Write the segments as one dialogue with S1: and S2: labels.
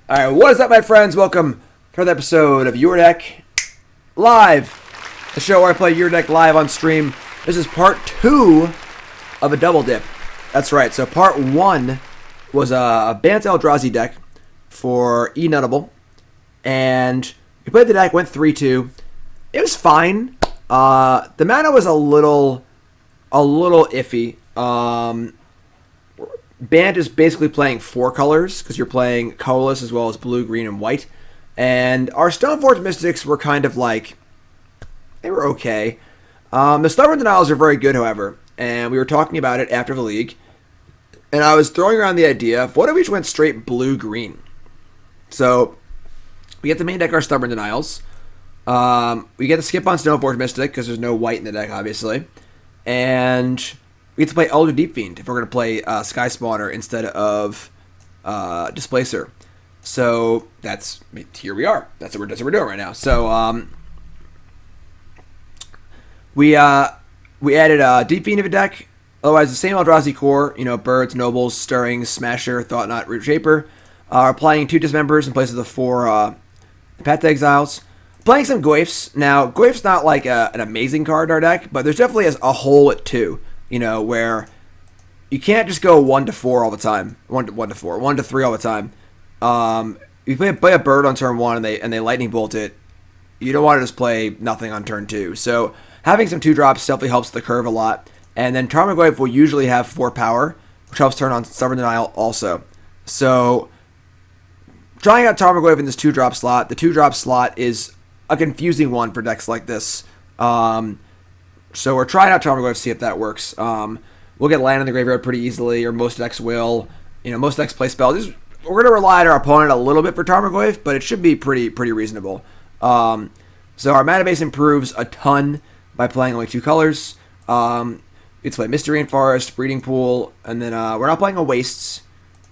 S1: Alright, what is up, my friends? Welcome to another episode of Your Deck Live, the show where I play Your Deck live on stream. This is part 2 of a double dip. That's right, so part 1 was a Bant Eldrazi deck for enutable, and we played the deck, went 3-2. It was fine. The mana was a little iffy. Bant is basically playing 4 colors, because you're playing colorless as well as blue, green, and white. And our Stoneforge Mystics were kind of like, they were okay. The Stubborn Denials are very good, however, and we were talking about it after the league. And I was throwing around the idea of what if we just went straight blue-green? So, we get to main deck our Stubborn Denials. We get to skip on Stoneforge Mystic, because there's no white in the deck, obviously. And we get to play Elder Deep-Fiend if we're going to play Skyspawner instead of Displacer. So here we are. That's what we're doing right now. So we added Deep-Fiend to the deck. Otherwise, the same Eldrazi core, birds, nobles, stirrings, smasher, Thought-Knot Reshaper. Applying 2 Dismembers in place of the 4 Path to Exiles. Playing some Goyfs. Now, Goyf's not like an amazing card in our deck, but there's definitely a hole at 2. Where you can't just go 1-4 all the time. 1-4, 1-3 all the time. You play a bird on turn 1 and they lightning bolt it. You don't want to just play nothing on turn 2. So having some 2-drops definitely helps the curve a lot. And then Tarmogoyf will usually have 4 power, which helps turn on Stubborn Denial also. So trying out Tarmogoyf in this 2-drop slot. The 2-drop slot is a confusing one for decks like this. So we're trying out Tarmogoyf to see if that works. We'll get land in the graveyard pretty easily, or most decks will. Most decks play spells. We're going to rely on our opponent a little bit for Tarmogoyf, but it should be pretty reasonable. So our mana base improves a ton by playing only 2 colors. It's play Misty Rainforest, Breeding Pool, and then we're not playing a Wastes,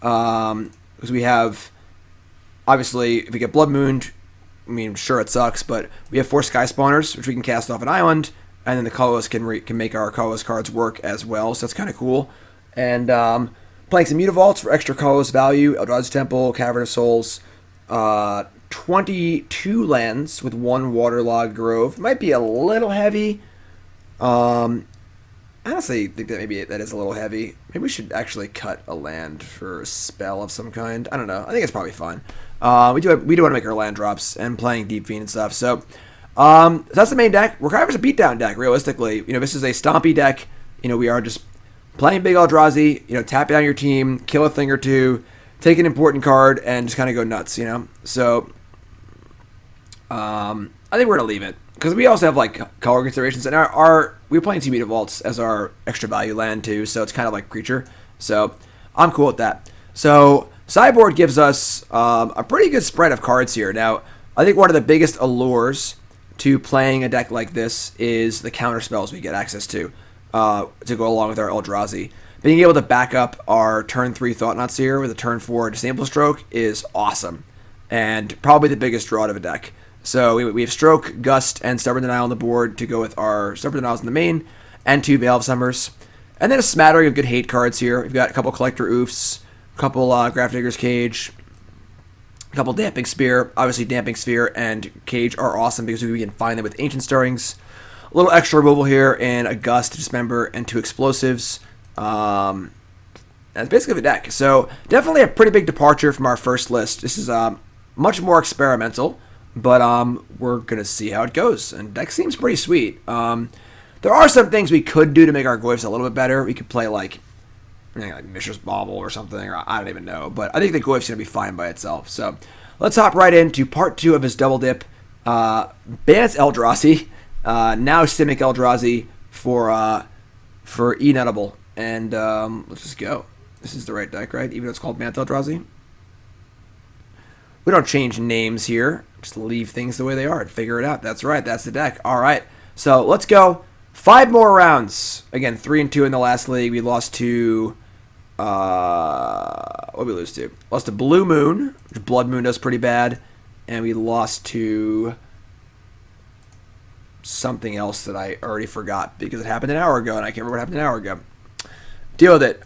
S1: because we have, obviously, if we get Blood Mooned, sure it sucks, but we have 4 Skyspawners, which we can cast off an island. And then the colorless can make our colorless cards work as well, so that's kind of cool. And playing some Mutavaults for extra colorless value. Eldrazi Temple, Cavern of Souls. 22 lands with 1 Waterlogged Grove. Might be a little heavy. I honestly think that maybe that is a little heavy. Maybe we should actually cut a land for a spell of some kind. I don't know. I think it's probably fine. We do want to make our land drops and playing Deep-Fiend and stuff, so that's the main deck. We're kind of just a beatdown deck, realistically. This is a stompy deck. We are just playing big Eldrazi, tap down your team, kill a thing or two, take an important card, and just kind of go nuts, So, I think we're going to leave it. Because we also have, color considerations. And we're playing 2 Mutavaults as our extra value land, too. So, it's kind of like Creature. So, I'm cool with that. So, sideboard gives us a pretty good spread of cards here. Now, I think one of the biggest allures to playing a deck like this is the counter spells we get access to go along with our Eldrazi. Being able to back up our turn 3 Thought-Knot Seer with a turn 4 Disdainful Stroke is awesome, and probably the biggest draw of a deck. So we have Stroke, Gust, and Stubborn Denial on the board to go with our Stubborn Denials in the main, and 2 Veil of Summers. And then a smattering of good hate cards here. We've got a couple Collector Ouphes, a couple Grafdigger's Cage, a couple Damping Spear. Obviously, Damping Sphere and Cage are awesome because we can find them with Ancient Stirrings. A little extra removal here, and a Gust, Dismember, and 2 Explosives. That's basically the deck. So, definitely a pretty big departure from our first list. This is much more experimental, but we're going to see how it goes. And deck seems pretty sweet. There are some things we could do to make our Goyfs a little bit better. We could play, like Mishra's Bauble or something, or I don't even know. But I think the Goyf's going to be fine by itself. So let's hop right into part 2 of his double dip. Bant Eldrazi, now Simic Eldrazi for enutable. And let's just go. This is the right deck, right? Even though it's called Bant Eldrazi. We don't change names here. Just leave things the way they are and figure it out. That's right. That's the deck. All right. So let's go. 5 more rounds. Again, 3-2 in the last league. We lost to what did we lose to? Lost to Blue Moon, which Blood Moon does pretty bad, and we lost to something else that I already forgot because it happened an hour ago, and I can't remember what happened an hour ago. Deal with it.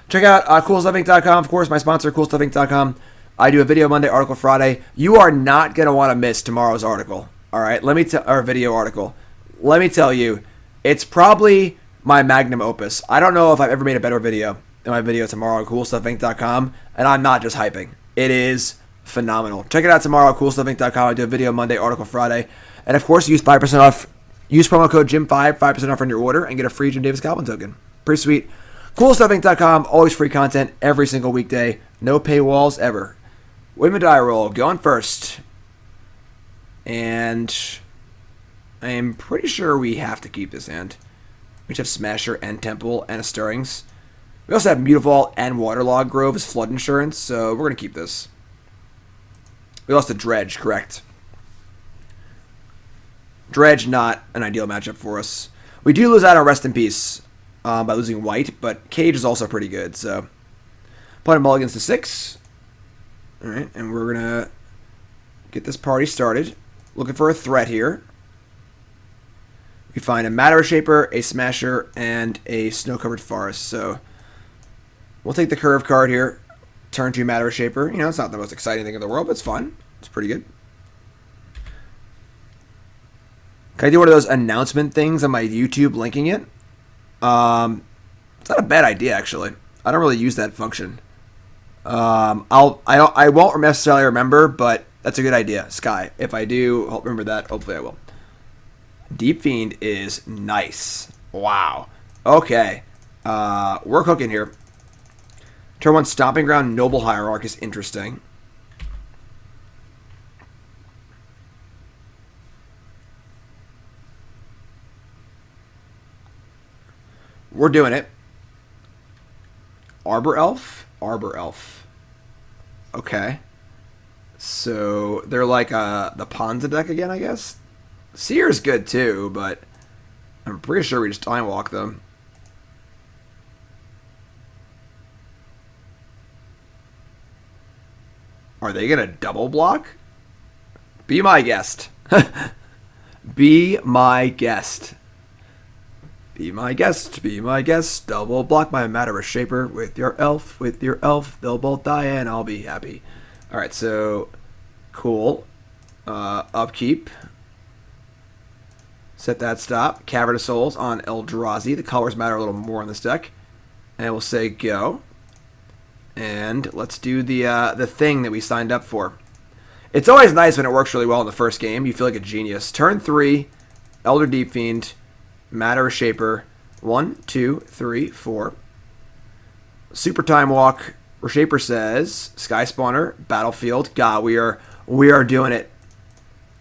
S1: Check out coolstuffink.com, of course, my sponsor, coolstuffink.com. I do a video Monday, article Friday. You are not going to want to miss tomorrow's article. All right, our video article. Let me tell you, it's probably my magnum opus. I don't know if I've ever made a better video than my video tomorrow on CoolStuffInc.com, and I'm not just hyping. It is phenomenal. Check it out tomorrow, CoolStuffInc.com. I do a video Monday, article Friday. And of course, use 5% off. Use promo code Jim5, 5% off on your order, and get a free Jim Davis Goblin token. Pretty sweet. CoolStuffInc.com, always free content every single weekday. No paywalls ever. Win the die roll, going first. And I am pretty sure we have to keep this hand. We have Smasher and Temple and a Stirrings. We also have Mutavault and Waterlog Grove as flood insurance, so we're going to keep this. We lost to Dredge, correct. Dredge, not an ideal matchup for us. We do lose out on Rest in Peace by losing white, but Cage is also pretty good, so. Playing mulligans to 6. Alright, and we're going to get this party started. Looking for a threat here. We find a Matter Reshaper, a Smasher, and a Snow-Covered Forest, so we'll take the curve card here. Turn 2 Matter Reshaper. You know, it's not the most exciting thing in the world, but it's fun. It's pretty good. Can I do one of those announcement things on my YouTube linking it? It's not a bad idea, actually. I don't really use that function. I won't necessarily remember, but that's a good idea. Sky. If I do, I'll remember that. Hopefully I will. Deep-Fiend is nice. Wow. Okay. We're cooking here. Turn 1 Stomping Ground, Noble Hierarch is interesting. We're doing it. Arbor Elf? Arbor Elf. Okay. So, they're like the Ponza deck again, I guess? Seer's good too, but I'm pretty sure we just time walk them. Are they going to double block? Be my guest. Be my guest. Be my guest, be my guest, double block my Matter Reshaper with your elf, they'll both die and I'll be happy. Alright, so, cool. Upkeep. Set that stop. Cavern of Souls on Eldrazi. The colors matter a little more on this deck. And we'll say go. And let's do the thing that we signed up for. It's always nice when it works really well in the first game. You feel like a genius. Turn 3, Elder Deep-Fiend, Matter Reshaper, 1, 2, 3, 4. Super Time Walk. Reshaper says, Skyspawner, Battlefield. God, we are doing it.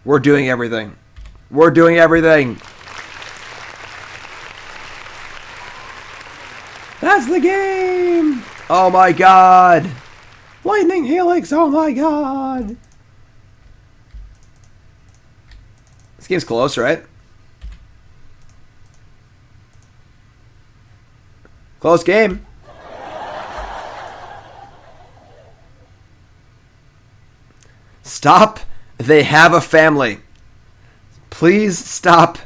S1: We're doing everything. We're doing everything. That's the game. Oh my god. Lightning Helix, oh my god. This game's close, right? Close game. Stop. They have a family. Please stop.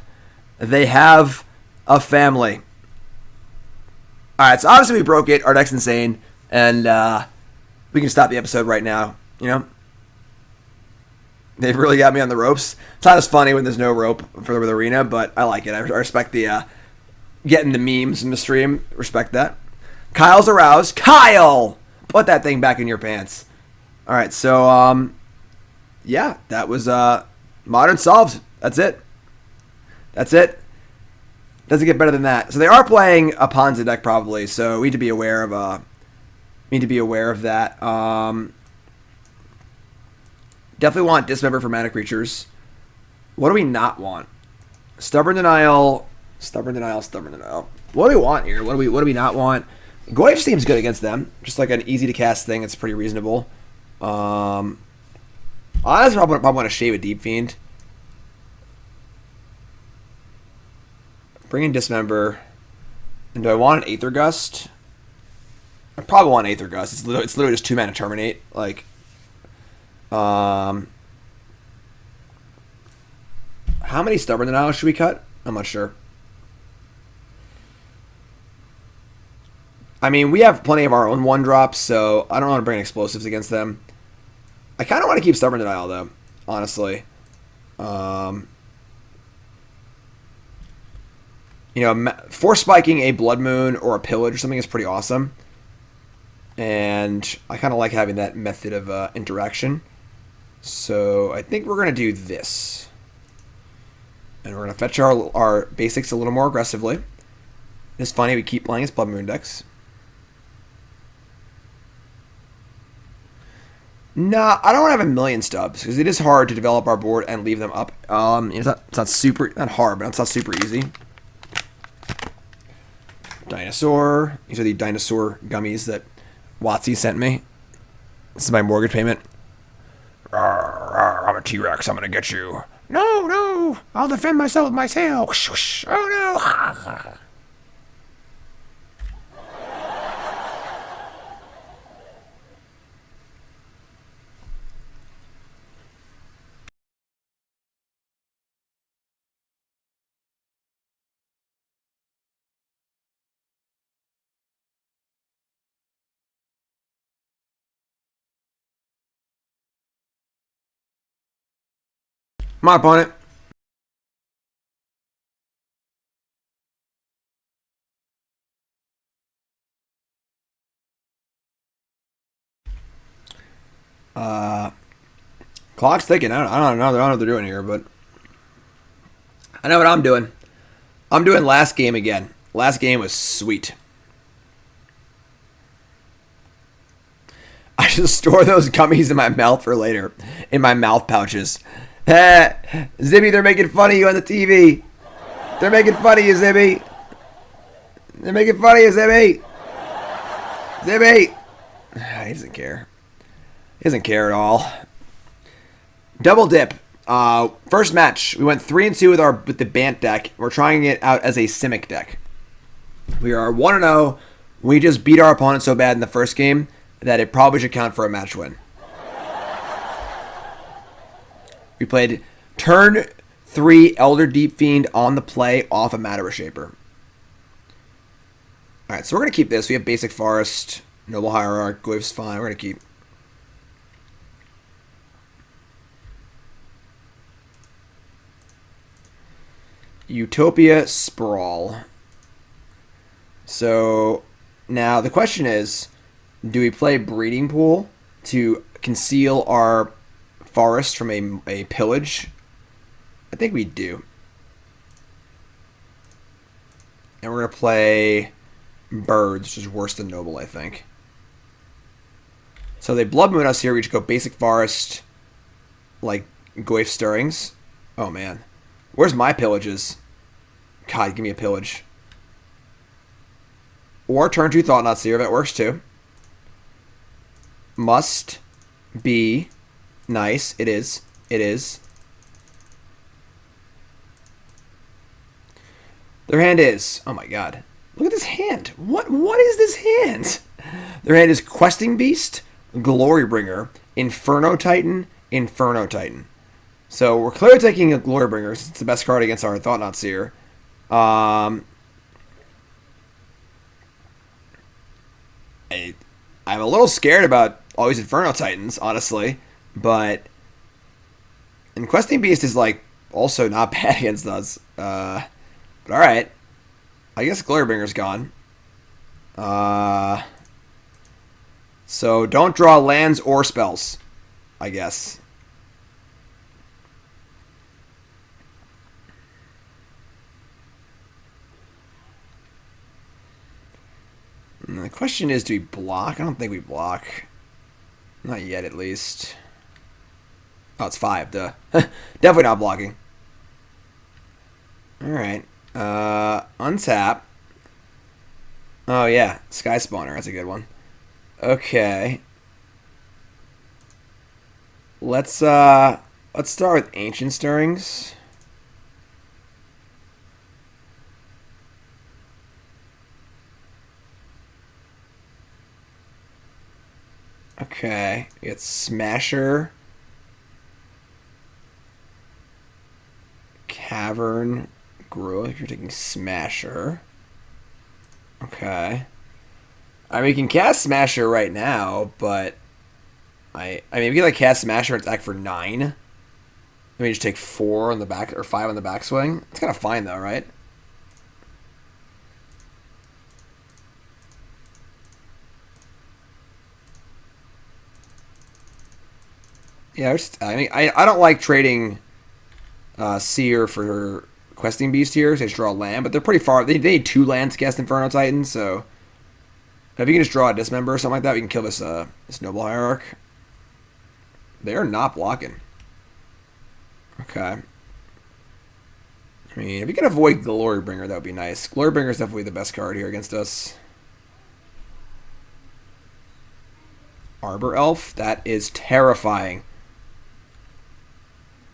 S1: They have a family. Alright, so obviously we broke it. Our deck's insane. And we can stop the episode right now. You know? They've really got me on the ropes. It's not as funny when there's no rope for the arena, but I like it. I respect the getting the memes in the stream. Respect that. Kyle's aroused. Kyle! Put that thing back in your pants. Alright, so yeah, that was Modern solved. That's it. That's it. Doesn't get better than that. So they are playing a Ponza deck probably, so we need to be aware of that. Definitely want Dismember for mana creatures. What do we not want? Stubborn Denial. Stubborn Denial. Stubborn Denial. What do we want here? What do we not want? Goyf seems good against them. Just like an easy to cast thing. It's pretty reasonable. Honestly, probably want to shave a Deep-Fiend. Bring in Dismember. And do I want an Aether Gust? I probably want Aether Gust. It's literally just 2 mana Terminate. Like, how many Stubborn Denial should we cut? I'm not sure. I mean, we have plenty of our own 1-drops, so I don't want to bring explosives against them. I kind of want to keep Stubborn Denial, though, honestly. You know, Force Spiking a Blood Moon or a Pillage or something is pretty awesome. And I kind of like having that method of interaction. So I think we're going to do this. And we're going to fetch our basics a little more aggressively. It's funny, we keep playing his Blood Moon decks. Nah, I don't want to have a million stubs, because it is hard to develop our board and leave them up. It's not super, not hard, but it's not super easy. Dinosaur. These are the dinosaur gummies that Watsy sent me. This is my mortgage payment. I'm a T-Rex, I'm going to get you. No, I'll defend myself with my tail. Oh no. My opponent. Clock's ticking. I don't know what they're doing here, but I know what I'm doing. I'm doing last game again. Last game was sweet. I should store those gummies in my mouth for later. In my mouth pouches. Zibby, they're making fun of you on the TV. They're making fun of you, Zibby. They're making fun of you, Zibby. Zibby. He doesn't care. He doesn't care at all. Double dip. First match. We went 3-2 with the Bant deck. We're trying it out as a Simic deck. We are 1-0. We just beat our opponent so bad in the first game that it probably should count for a match win. We played turn 3 Elder Deep-Fiend on the play off of Matter Reshaper. Alright, so we're going to keep this. We have Basic Forest, Noble Hierarch, Goyf's fine. We're going to keep. Utopia Sprawl. So now the question is, do we play Breeding Pool to conceal our forest from a pillage? I think we do. And we're going to play Birds, which is worse than Noble, I think. So they Blood Moon us here. We just go Basic Forest, like Goyf Stirrings. Oh, man. Where's my pillages? God, give me a pillage. Or turn 2 Thought-Knot Seer, that works too. Must be nice. It is. It is. Their hand is... Oh my god. Look at this hand. What is this hand? Their hand is Questing Beast, Glorybringer, Inferno Titan, Inferno Titan. So we're clearly taking a Glorybringer. It's the best card against our Thought-Knot Seer. I'm a little scared about all these Inferno Titans, honestly. But... And Questing Beast is, like, also not bad against us. But alright. I guess Glorybringer's gone. So don't draw lands or spells, I guess. And the question is, do we block? I don't think we block. Not yet, at least. Oh, it's 5, duh. Definitely not blocking. Alright. Untap. Oh, yeah. Skyspawner. That's a good one. Okay. Let's start with Ancient Stirrings. Okay. It's Smasher. Cavern Growth. You're taking Smasher. Okay. I mean, we can cast Smasher right now, but I mean, we can like cast Smasher and attack for 9. Let me just take 4 on the back or 5 on the backswing. It's kind of fine though, right? Yeah, I mean, I don't like trading Seer for Questing Beast here, so they just draw a land, but they're pretty far. They need 2 lands to cast Inferno Titan, so if you can just draw a Dismember or something like that, we can kill this this Noble Hierarch. They are not blocking. Okay. I mean, if you can avoid Glorybringer, that would be nice. Glorybringer is definitely the best card here against us. Arbor Elf, that is terrifying.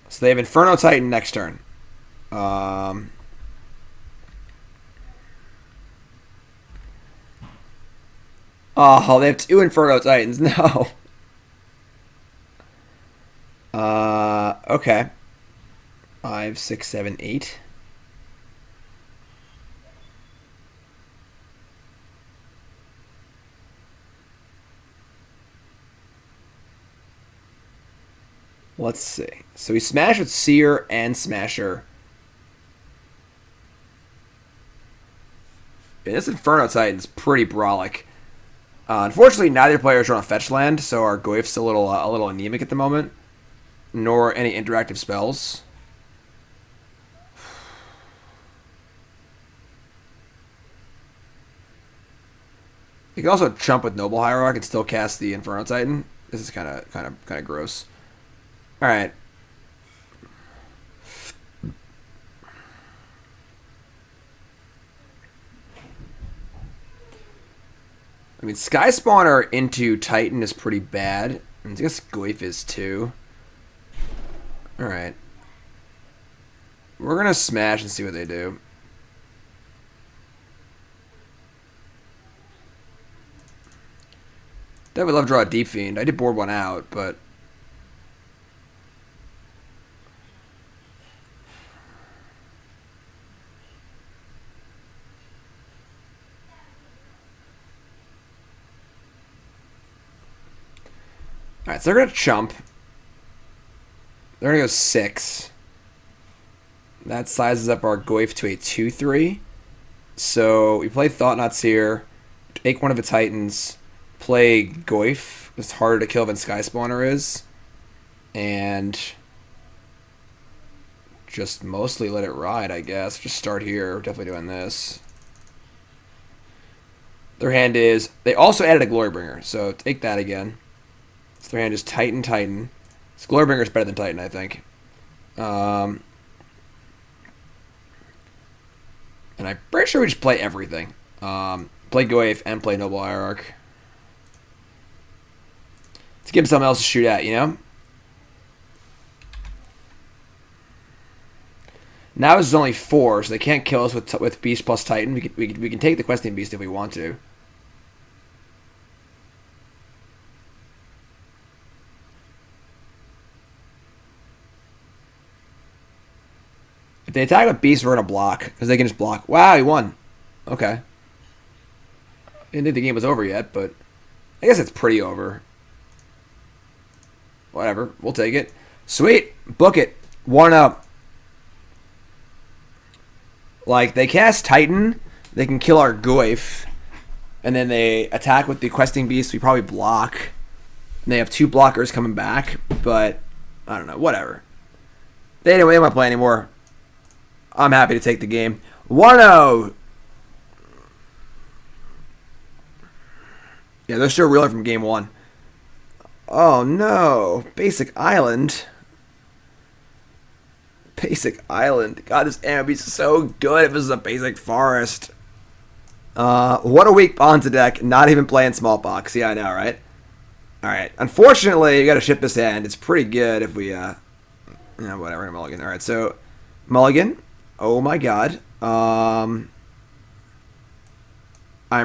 S1: So they have Inferno Titan next turn. Oh, they have 2 Inferno Titans. No. Okay. 5, 6, 7, 8. Let's see. So we smash with Seer and Smasher. And this Inferno Titan's pretty brolic. Unfortunately, neither player is on a fetch land, so our Goyf's a little anemic at the moment. Nor any interactive spells. You can also chump with Noble Hierarch and still cast the Inferno Titan. This is kind of gross. All right. I mean, Skyspawner into Titan is pretty bad. I guess Goyf is too. Alright. We're going to smash and see what they do. Definitely love to draw a Deep-Fiend. I did board one out, but... Alright, so they're going to chump. They're going to go 6. That sizes up our Goyf to a 2-3. So we play Thought-Knot Seer, take one of the Titans, play Goyf. It's harder to kill than Skyspawner is. And just mostly let it ride, I guess. Just start here. We're definitely doing this. Their hand is... They also added a Glorybringer, so take that again. So their hand is Titan, Titan. So Glorybringer is better than Titan, I think. And I'm pretty sure we just play everything. Play Goyf and play Noble Hierarch. To give him something else to shoot at, you know? Now it's only 4, so they can't kill us with Beast plus Titan. We can take the Questing Beast if we want to. If they attack with Beast, we're going to block. Because they can just block. Wow, he won. Okay. Didn't think the game was over yet, but I guess it's pretty over. Whatever. We'll take it. Sweet. Book it. 1-0. Like, they cast Titan. They can kill our Goyf. And then they attack with the Questing Beast. We probably block. And they have 2 blockers coming back. But, I don't know. Whatever. They didn't want to play anymore. I'm happy to take the game. 1-0. Yeah, they're still reeling from game 1. Oh, no. Basic Island. Basic Island. God, this amp is so good if this is a basic forest. What a weak Bonza deck. Not even playing Smallpox. Yeah, I know, right? Alright. Unfortunately, you gotta ship this hand. It's pretty good if we, whatever. Mulligan. Alright, so, Mulligan. Oh my god. I'm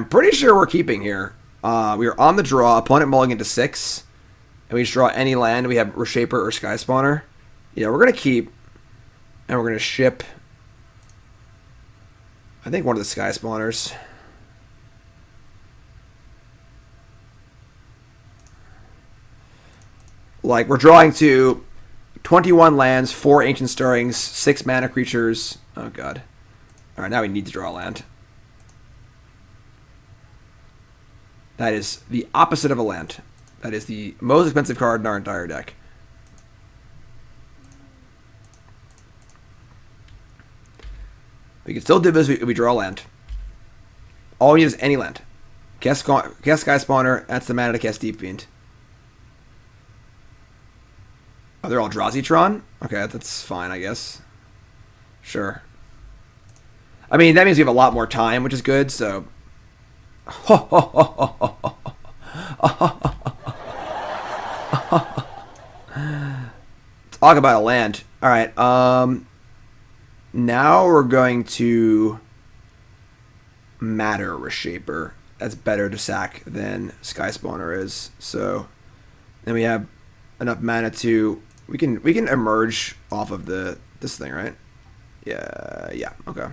S1: pretty sure we're keeping here. We are on the draw. Opponent mulligan to 6. And we just draw any land. We have Reshaper or Skyspawner. Yeah, we're going to keep. And we're going to ship. I think one of the Skyspawners. Like, we're drawing to 21 lands, 4 Ancient Stirrings, 6 mana creatures. Oh, God. Alright, now we need to draw a land. That is the opposite of a land. That is the most expensive card in our entire deck. We can still do this if we draw a land. All we need is any land. Cast Skyspawner, that's the mana to cast Deep-Fiend. Oh, they're all Eldrazi-tron? Okay, that's fine, I guess. Sure. I mean, that means we have a lot more time, which is good, so... Talk about a land. Alright, now we're going to Matter Reshaper. That's better to sack than Skyspawner is. So then we have enough mana to we can emerge off of this thing, right? Yeah, okay.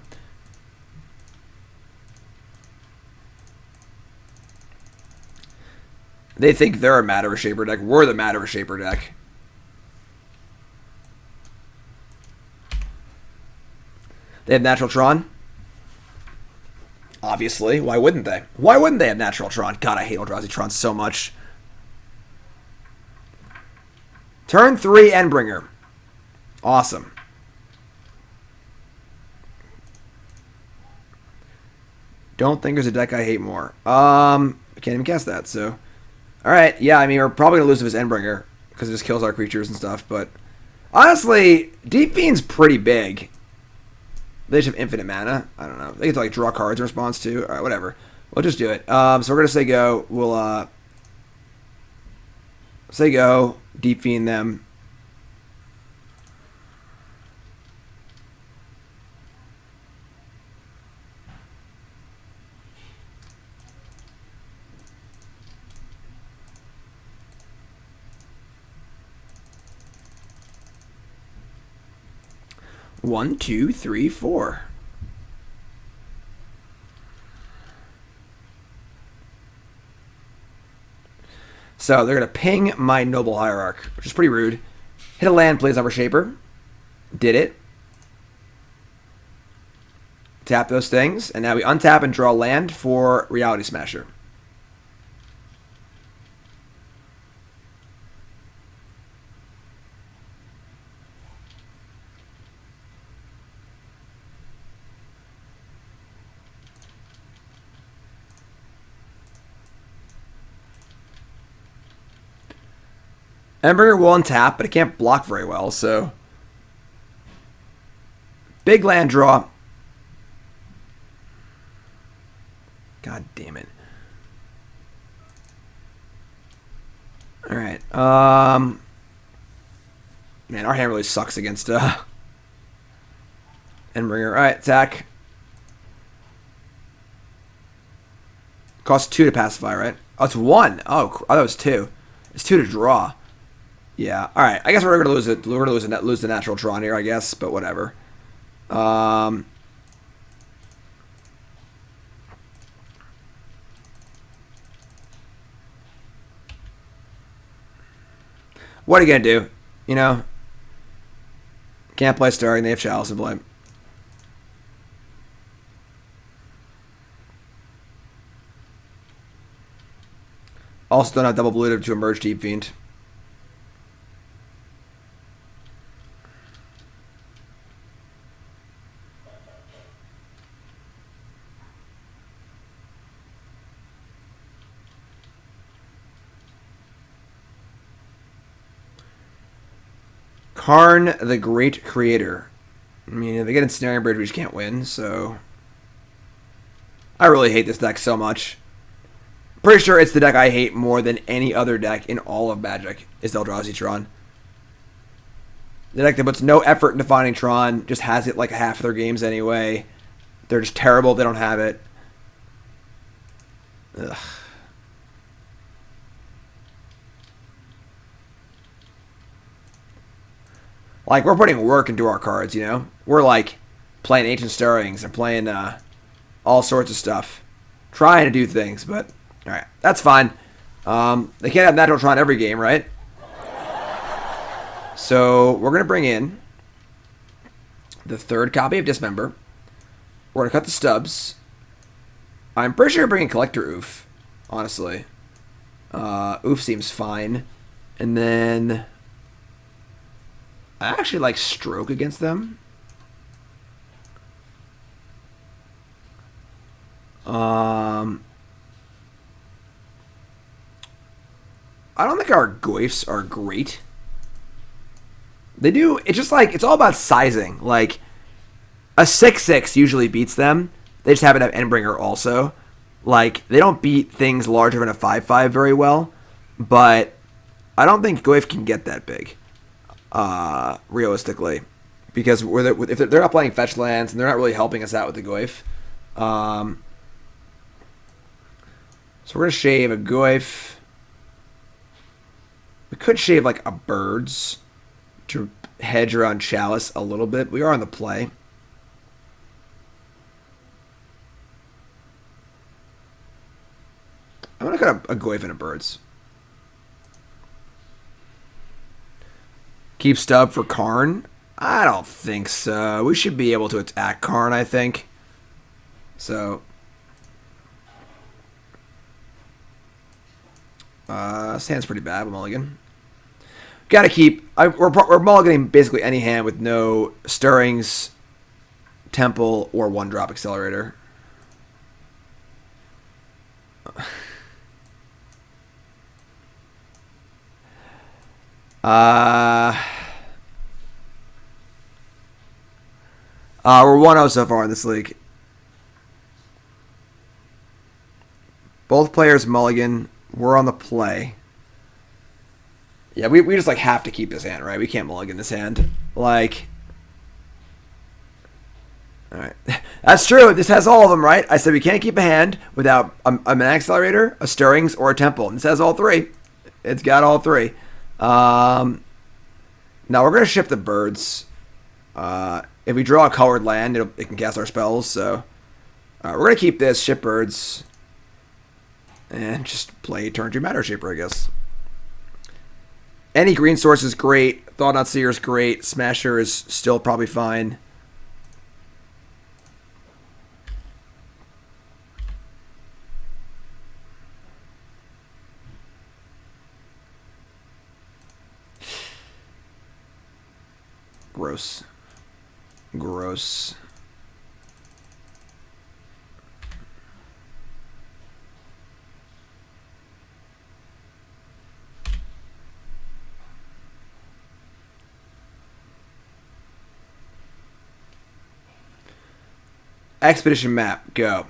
S1: They think they're a Matter Reshaper deck. We're the Matter Reshaper deck. They have Natural Tron. Obviously. Why wouldn't they? Why wouldn't they have Natural Tron? God, I hate Eldrazi Tron so much. Turn 3 Endbringer. Awesome. Don't think there's a deck I hate more. I can't even cast that, so... Alright, yeah, I mean, we're probably going to lose with his Endbringer, because it just kills our creatures and stuff, but... Honestly, Deep-Fiend's pretty big. They just have infinite mana. I don't know. They get to, like, draw cards in response to... Alright, whatever. We'll just do it. So we're going to say go. We'll, say go. Deep-Fiend them. One, two, three, four. So they're going to ping my Noble Hierarch, which is pretty rude. Hit a land, plays Elder Reshaper. Did it. Tap those things. And now we untap and draw land for Reality Smasher. Endbringer will untap, but it can't block very well, so... Big land draw. God damn it. Alright, man, our hand really sucks against, Endbringer. Alright, attack. Costs 2 to pacify, right? Oh, it's 1. Oh, I thought it was 2. It's 2 to draw. Yeah, all right. I guess we're gonna lose it. We're gonna lose the Natural Tron here, I guess. But whatever. What are you gonna do? You know, can't play Starring. They have Chalice to play. Also, don't have double blue to emerge Deep-Fiend. Karn, the Great Creator. I mean, if they get Ensnaring Bridge, we just can't win, so... I really hate this deck so much. Pretty sure it's the deck I hate more than any other deck in all of Magic, is Eldrazi Tron. The deck that puts no effort into finding Tron, just has it like half of their games anyway. They're just terrible if they don't have it. Ugh. Like, we're putting work into our cards, you know? We're, like, playing Ancient Stirrings and playing all sorts of stuff. Trying to do things, but... Alright, that's fine. They can't have Natural Tron every game, right? So we're going to bring in the third copy of Dismember. We're going to cut the stubs. I'm pretty sure we're bringing Collector Ouphe, honestly. Ouphe seems fine. And then I actually like Stroke against them. I don't think our Goyfs are great. They do. It's just like, it's all about sizing. Like, a 6/6 usually beats them. They just happen to have Endbringer also. Like, they don't beat things larger than a 5/5 very well. But I don't think Goyf can get that big, realistically. Because if they're not playing fetch lands, and they're not really helping us out with the Goyf. So we're going to shave a Goyf. We could shave like a Birds to hedge around Chalice a little bit. We are on the play. I'm going to cut a Goyf and a Birds. Keep stub for Karn? I don't think so. We should be able to attack Karn, I think. So this hand's pretty bad with Mulligan. Gotta keep... We're mulliganing basically any hand with no Stirrings, Temple, or 1-drop Accelerator. We're 1-0 so far in this league. Both players mulligan. We're on the play. Yeah, we just like have to keep this hand, right? We can't mulligan this hand. Like, all right, that's true. This has all of them, right? I said we can't keep a hand without an Accelerator, a Stirrings, or a Temple. And this has all three. It's got all three. Now we're gonna ship the Birds. If we draw a colored land, it can cast our spells. So we're gonna keep this, ship Birds, and just play turn 2 Matter Reshaper, I guess. Any green source is great. Thought-Knot Seer is great. Smasher is still probably fine. Gross. Gross. Expedition map, go.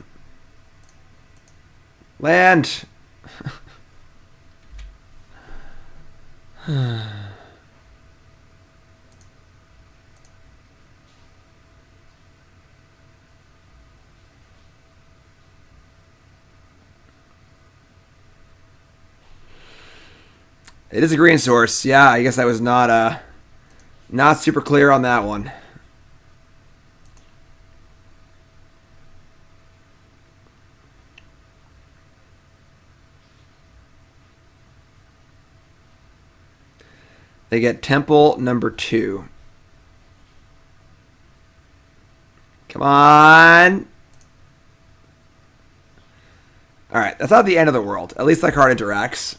S1: Land. It is a green source. Yeah, I guess I was not super clear on that one. They get Temple number 2. Come on. Alright, that's not the end of the world. At least that card interacts.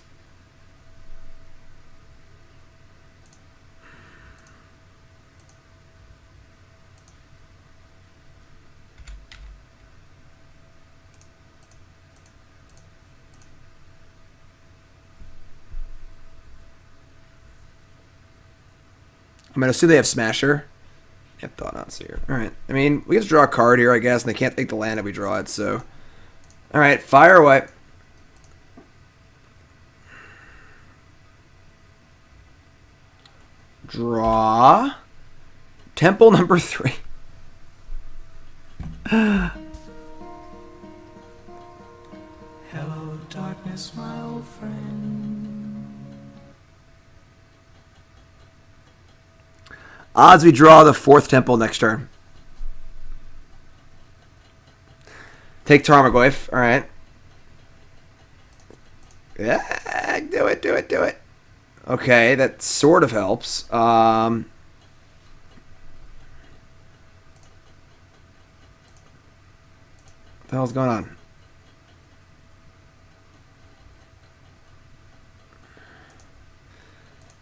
S1: I'm going to assume they have Smasher. Yep, Thought-Knot Seer. Alright. I mean, we get to draw a card here, I guess, and they can't take the land if we draw it, so... Alright, fire away. Draw. Temple number 3.
S2: Hello, darkness, my old friend.
S1: Odds we draw the 4th Temple next turn. Take Tarmogoyf. Alright. Yeah, do it. Okay, that sort of helps. What the hell's going on?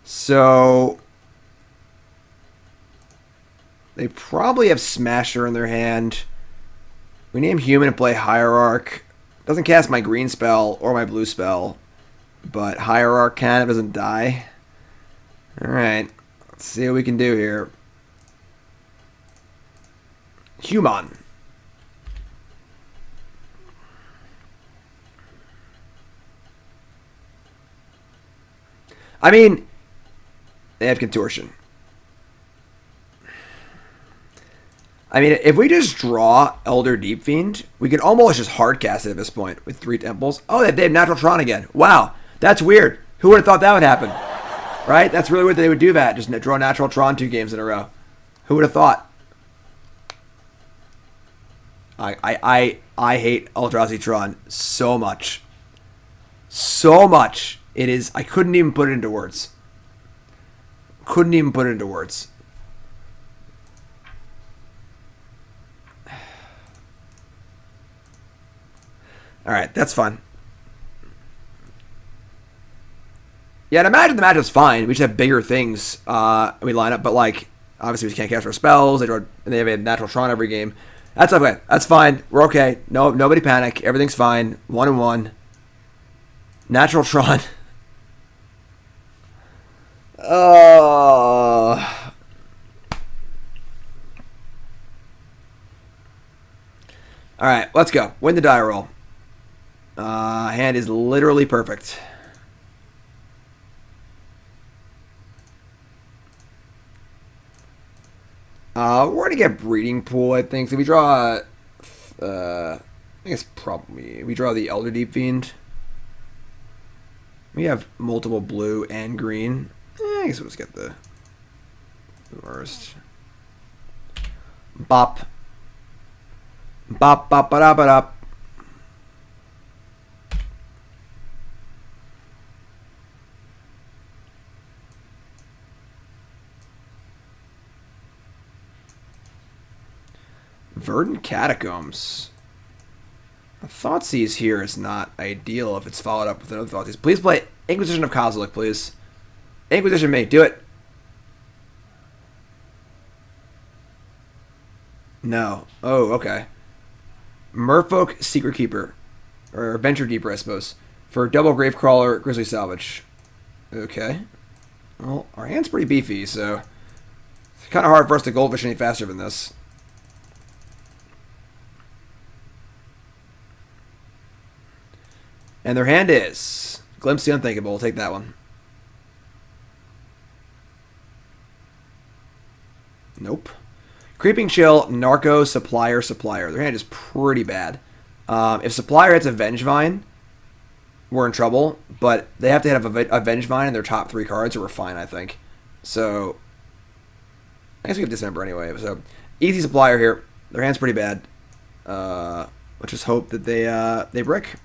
S1: So they probably have Smasher in their hand. We name Human and play Hierarch. Doesn't cast my green spell or my blue spell, but Hierarch can. It doesn't die. Alright, let's see what we can do here. Human. I mean, they have Contortion. I mean, if we just draw Elder Deep-Fiend, we can almost just hardcast it at this point with 3 temples. Oh, they have Natural Tron again. Wow, that's weird. Who would have thought that would happen? Right? That's really weird that they would do that. Just draw Natural Tron 2 games in a row. Who would have thought? I hate Eldrazi Tron so much. So much. It is. I couldn't even put it into words. Couldn't even put it into words. Alright, that's fun. Yeah, and imagine the matchup's fine. We just have bigger things we line up, but like obviously we can't cast our spells. They have a natural Tron every game. That's okay. That's fine. We're okay. No, nobody panic. Everything's fine. 1-1. Natural Tron. Alright, let's go. Win the die roll. Hand is literally perfect. We're gonna get Breeding Pool, I think. So we draw, I guess probably we draw the Elder Deep-Fiend. We have multiple blue and green. I guess we'll just get the worst. Bop. Bop, bop, ba da ba da. Verdant Catacombs. A Thoughtseize here is not ideal if it's followed up with another Thoughtseize. Please play Inquisition of Kozilek, please. Inquisition me, do it. No. Oh, okay. Merfolk Secret Keeper. Or Venture Deeper, I suppose. For double Gravecrawler, Grizzly Salvage. Okay. Well, our hand's pretty beefy, so it's kind of hard for us to goldfish any faster than this. And their hand is Glimpse the Unthinkable. We'll take that one. Nope. Creeping Chill, Narco, Supplier. Their hand is pretty bad. If Supplier hits a Vengevine, we're in trouble. But they have to have a Vengevine in their top 3 cards, or we're fine, I think. So, I guess we have Dismember anyway. So, easy Supplier here. Their hand's pretty bad. Let's just hope that they brick.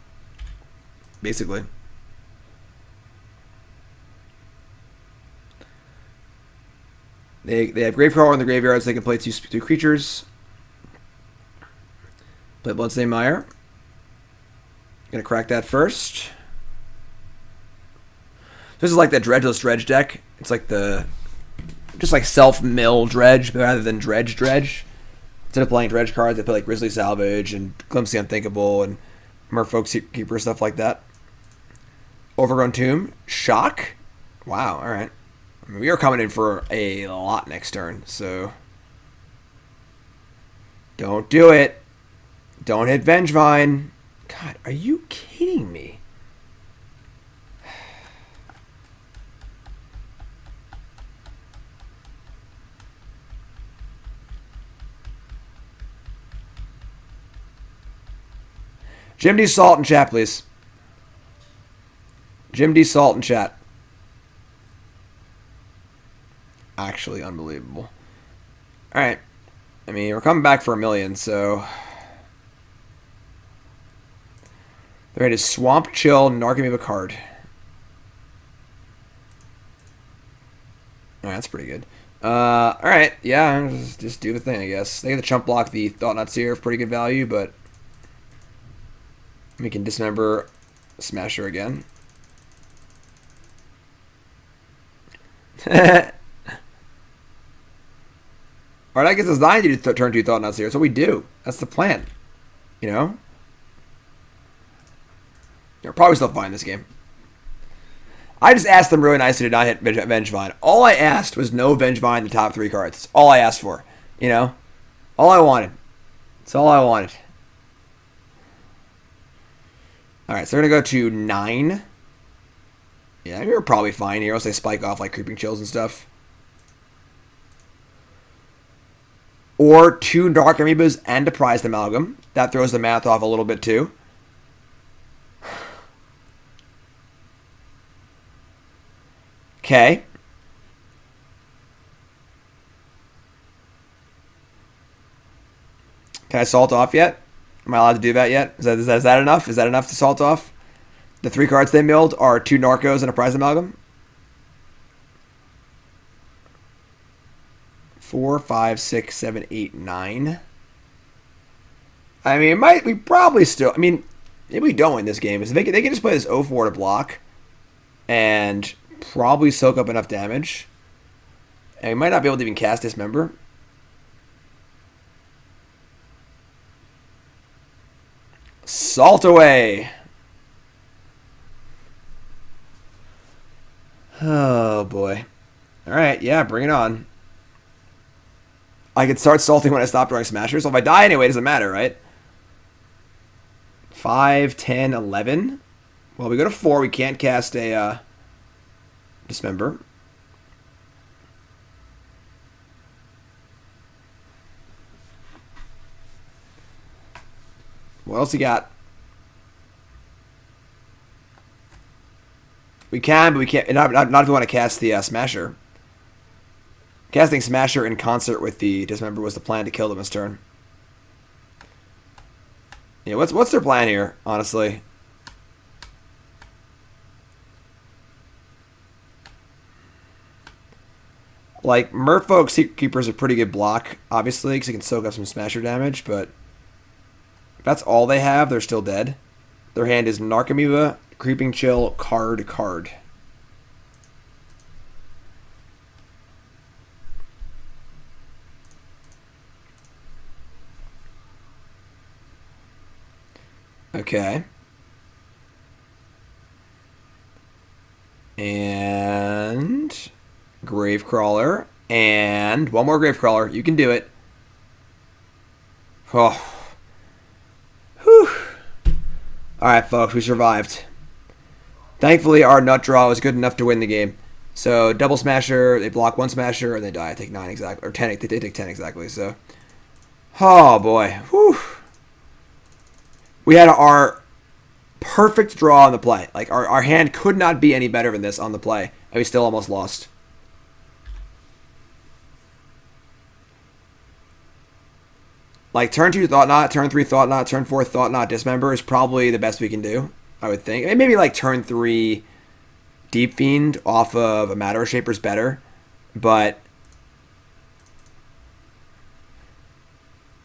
S1: Basically. They have Gravecrawler in the graveyard, so they can play two creatures. Play Bloodstained Mire. Gonna crack that first. This is like the Dredgeless Dredge deck. It's like just like self-mill Dredge, but rather than Dredge. Instead of playing Dredge cards, they play like Grizzly Salvage and Glimpse the Unthinkable and Merfolk Secret Keeper, stuff like that. Overgrown Tomb. Shock? Wow, alright. I mean, we are coming in for a lot next turn, so don't do it. Don't hit Vengevine. God, are you kidding me? Jim D. Salt in chat, please. Jim D. Salt in chat. Actually unbelievable. Alright. I mean, we're coming back for $1 million, so the rate is Swamp Chill, Narcomoeba card. Alright, that's pretty good. Alright, yeah, just do the thing, I guess. They get the chump block the Thought-Knot Seer of pretty good value, but we can Dismember Smasher again. Alright, I guess it's 90 to turn 2 Thought-Knot Seer. That's what we do. That's the plan. You know? You're probably still fine this game. I just asked them really nicely to not hit Vengevine. All I asked was no Vengevine in the top 3 cards. That's all I asked for. You know? All I wanted. That's all I wanted. Alright, so we're going to go to 9. Yeah, we were probably fine here. Once they spike off like Creeping Chills and stuff. Or 2 Dark Amoebas and a Prized Amalgam. That throws the math off a little bit too. Okay. Can I salt off yet? Am I allowed to do that yet? Is that enough? Is that enough to salt off? The 3 cards they milled are 2 Narcos and a Prize Amalgam. 4, 5, 6, 7, 8, 9. I mean, we probably still... I mean, maybe we don't win this game. They can just play this 0-4 to block. And probably soak up enough damage. And we might not be able to even cast Dismember. Salt away. Oh, boy. Alright, yeah, bring it on. I could start salting when I stop drawing Smashers. So if I die anyway, it doesn't matter, right? 5, 10, 11. Well, we go to 4. We can't cast a Dismember. What else you got? We can, but we can't. Not if we want to cast the Smasher. Casting Smasher in concert with the Dismember was the plan to kill them this turn. Yeah, what's their plan here, honestly? Like, Merfolk Secret Keeper is a pretty good block, obviously, because it can soak up some Smasher damage, but if that's all they have, they're still dead. Their hand is Narcomoeba, Creeping Chill, card. Okay. And Gravecrawler. And one more Gravecrawler. You can do it. Oh. Whew. Alright, folks. We survived. Thankfully, our nut draw was good enough to win the game. So, double Smasher. They block 1 Smasher, and they die. I take 9 exactly. Or 10. They take 10 exactly. So, oh, boy. Whew. We had our perfect draw on the play. Like, our hand could not be any better than this on the play. And we still almost lost. Like, turn 2 Thought-Knot, turn 3 Thought-Knot, turn 4 Thought-Knot Dismember is probably the best we can do, I would think. Maybe, like, turn 3 Deep-Fiend off of a Matter Reshaper is better. But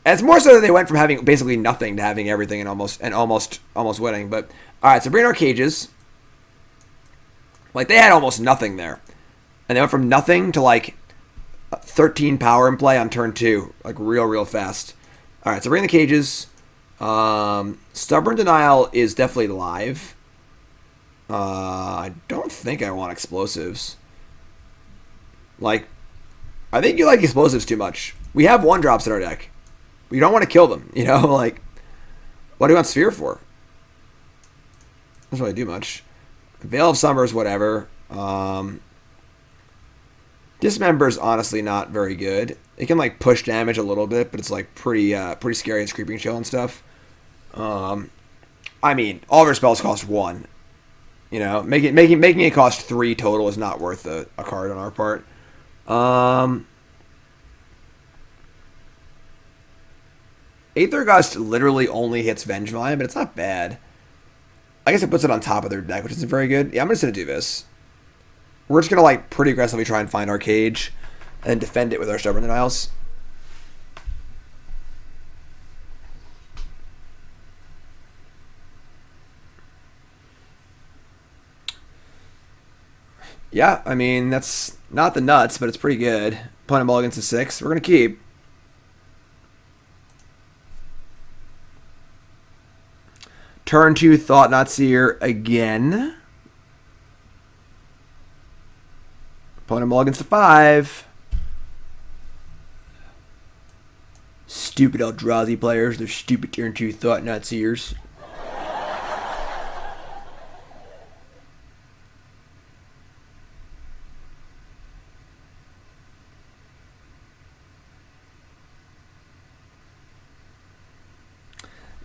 S1: it's more so that they went from having basically nothing to having everything and almost winning. But alright, so bring our cages. Like, they had almost nothing there. And they went from nothing to like 13 power in play on turn 2. Like real fast. Alright, so bring the cages. Stubborn Denial is definitely live. I don't think I want explosives. Like, I think you like explosives too much. We have 1-drops in our deck. You don't want to kill them, you know? Like, what do you want Sphere for? Doesn't really do much. Veil of Summers, whatever. Dismember's honestly not very good. It can, like, push damage a little bit, but it's, like, pretty scary and Creeping Chill and stuff. I mean, all of our spells cost 1. You know, making it cost 3 total is not worth a card on our part. Aether Gust literally only hits Vengevine, but it's not bad. I guess it puts it on top of their deck, which isn't very good. Yeah, I'm just going to do this. We're just gonna like pretty aggressively try and find our cage and defend it with our Stubborn Denials. Yeah, I mean, that's not the nuts, but it's pretty good. Opponent mulligans to 6. We're going to keep. Turn 2, Thought-Knot Seer again. Opponent mulligans to 5. Stupid Eldrazi players. They're stupid turn 2 Thought-Knot Seers.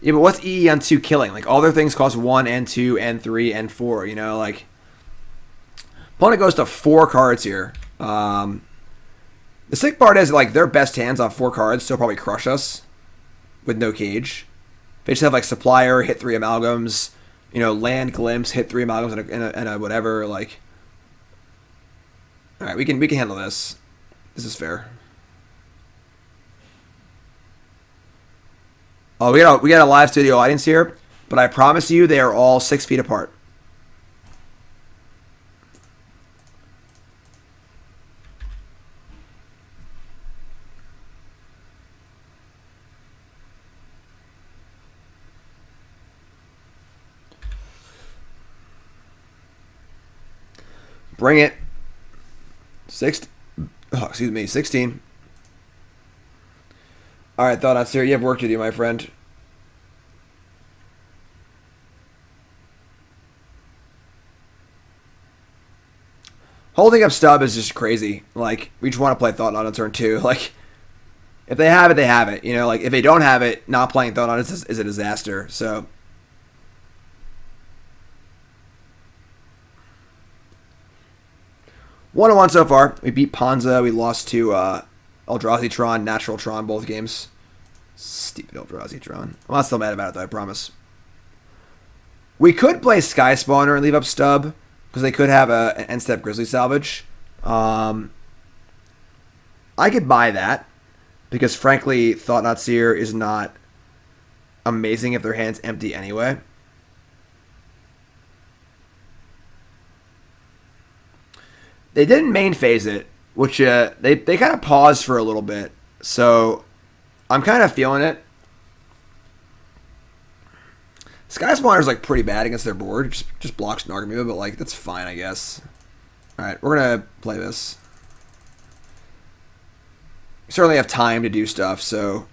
S1: Yeah, but what's EE on 2 killing? Like, all their things cost 1 and 2 and 3 and 4, you know? Like, opponent goes to 4 cards here. The sick part is, like, their best hands on 4 cards still probably crush us with no cage. They just have, like, Supplier, hit 3 Amalgams, you know, Land Glimpse, hit 3 Amalgams and a whatever, like. Alright, we can handle this. This is fair. Oh, we got a live studio audience here, but I promise you they are all 6 feet apart. Bring it. 16. All right, Thought-Knot Seer, you have work to do, my friend. Holding up Stub is just crazy. Like, we just want to play Thought-Knot on turn 2. Like, if they have it, they have it. You know, like, if they don't have it, not playing Thought-Knot is a disaster. So, 1-1 so far. We beat Ponza. We lost to Eldrazi Tron, Natural Tron, both games. Stupid Eldrazi Tron. I'm not still mad about it, though, I promise. We could play Skyspawner and leave up Stub, because they could have an end-step Grizzly Salvage. I could buy that, because frankly, Thought-Knot Seer is not amazing if their hand's empty anyway. They didn't main phase it, which they kind of paused for a little bit. So I'm kind of feeling it. Skyspawner is like pretty bad against their board. Just blocks Nargamuba, but like that's fine, I guess. All right, we're gonna play this. We certainly have time to do stuff, so.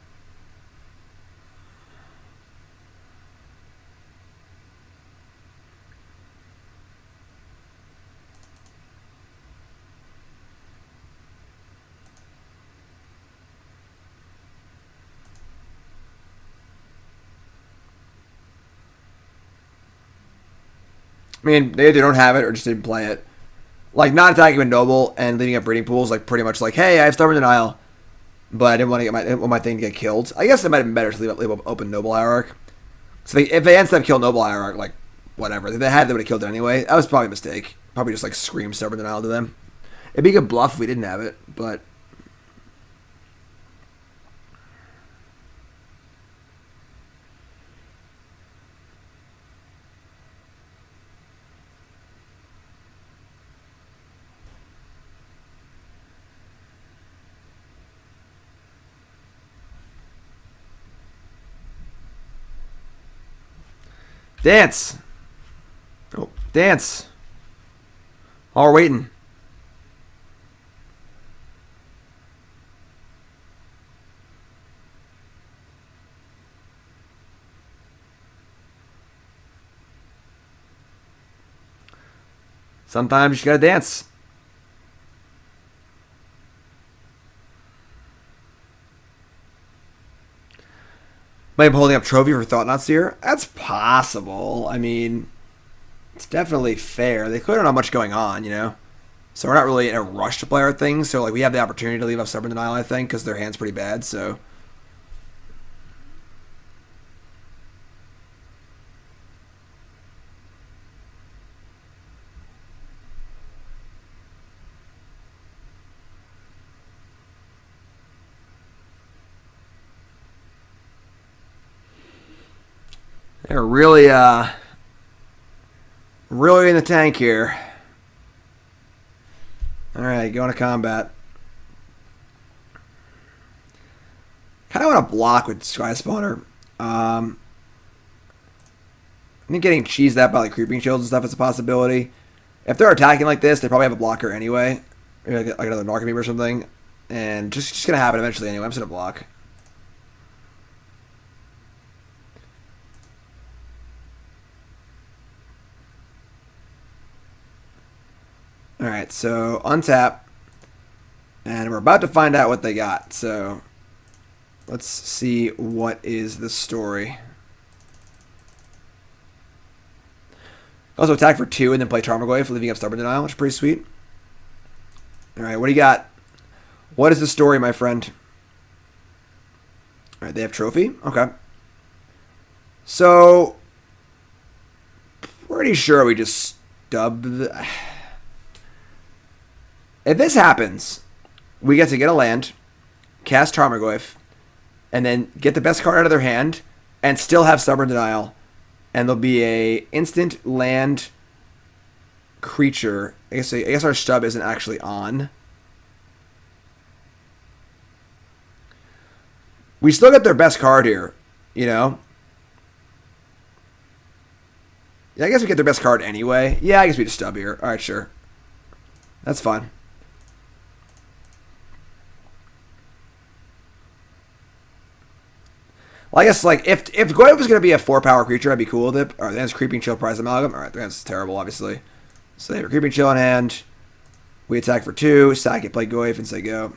S1: I mean, they either don't have it or just didn't play it. Like, not attacking with Noble and leaving up breeding pools, like, pretty much like, hey, I have Stubborn Denial, but I didn't want my thing to get killed. I guess it might have been better to leave up open Noble Hierarch. So if they instead kill Noble Hierarch, like, whatever. If they had, they would have killed it anyway. That was probably a mistake. Probably just, like, scream Stubborn Denial to them. It'd be a good bluff if we didn't have it, but. Dance! Oh, dance! All we're waiting. Sometimes you just gotta dance. Might be holding up trophy for Thought-Knot Seer. That's possible. I mean, it's definitely fair. They clearly don't have much going on, you know? So we're not really in a rush to play our things. So, like, we have the opportunity to leave up Stubborn Denial, I think, because their hand's pretty bad, so. They're really, really in the tank here. Alright, going to combat. Kind of want to block with Skyspawner. I think getting cheesed at by like creeping shields and stuff is a possibility. If they're attacking like this, they probably have a blocker anyway. Maybe like another Narcomoeba or something. And just going to happen eventually anyway. I'm just going to block. Alright, so untap. And we're about to find out what they got. So let's see what is the story. Also attack for 2 and then play Tarmogoyf, leaving up Stubborn Denial, which is pretty sweet. Alright, what do you got? What is the story, my friend? Alright, they have Trophy? Okay. So, pretty sure we just stubbed the... If this happens, we get to get a land, cast Tarmogoyf, and then get the best card out of their hand, and still have Stubborn Denial. And there'll be a instant land creature. I guess our stub isn't actually on. We still get their best card here, you know? Yeah, I guess we get their best card anyway. Yeah, I guess we just stub here. Alright, sure. That's fine. Well, I guess, like, if Goyf was going to be a 4-power creature, I'd be cool with it. Alright, then it's Creeping Chill, Prize Amalgam. Alright, that's terrible, obviously. So they have a Creeping Chill in hand. We attack for 2, sack it, play Goyf, and say go.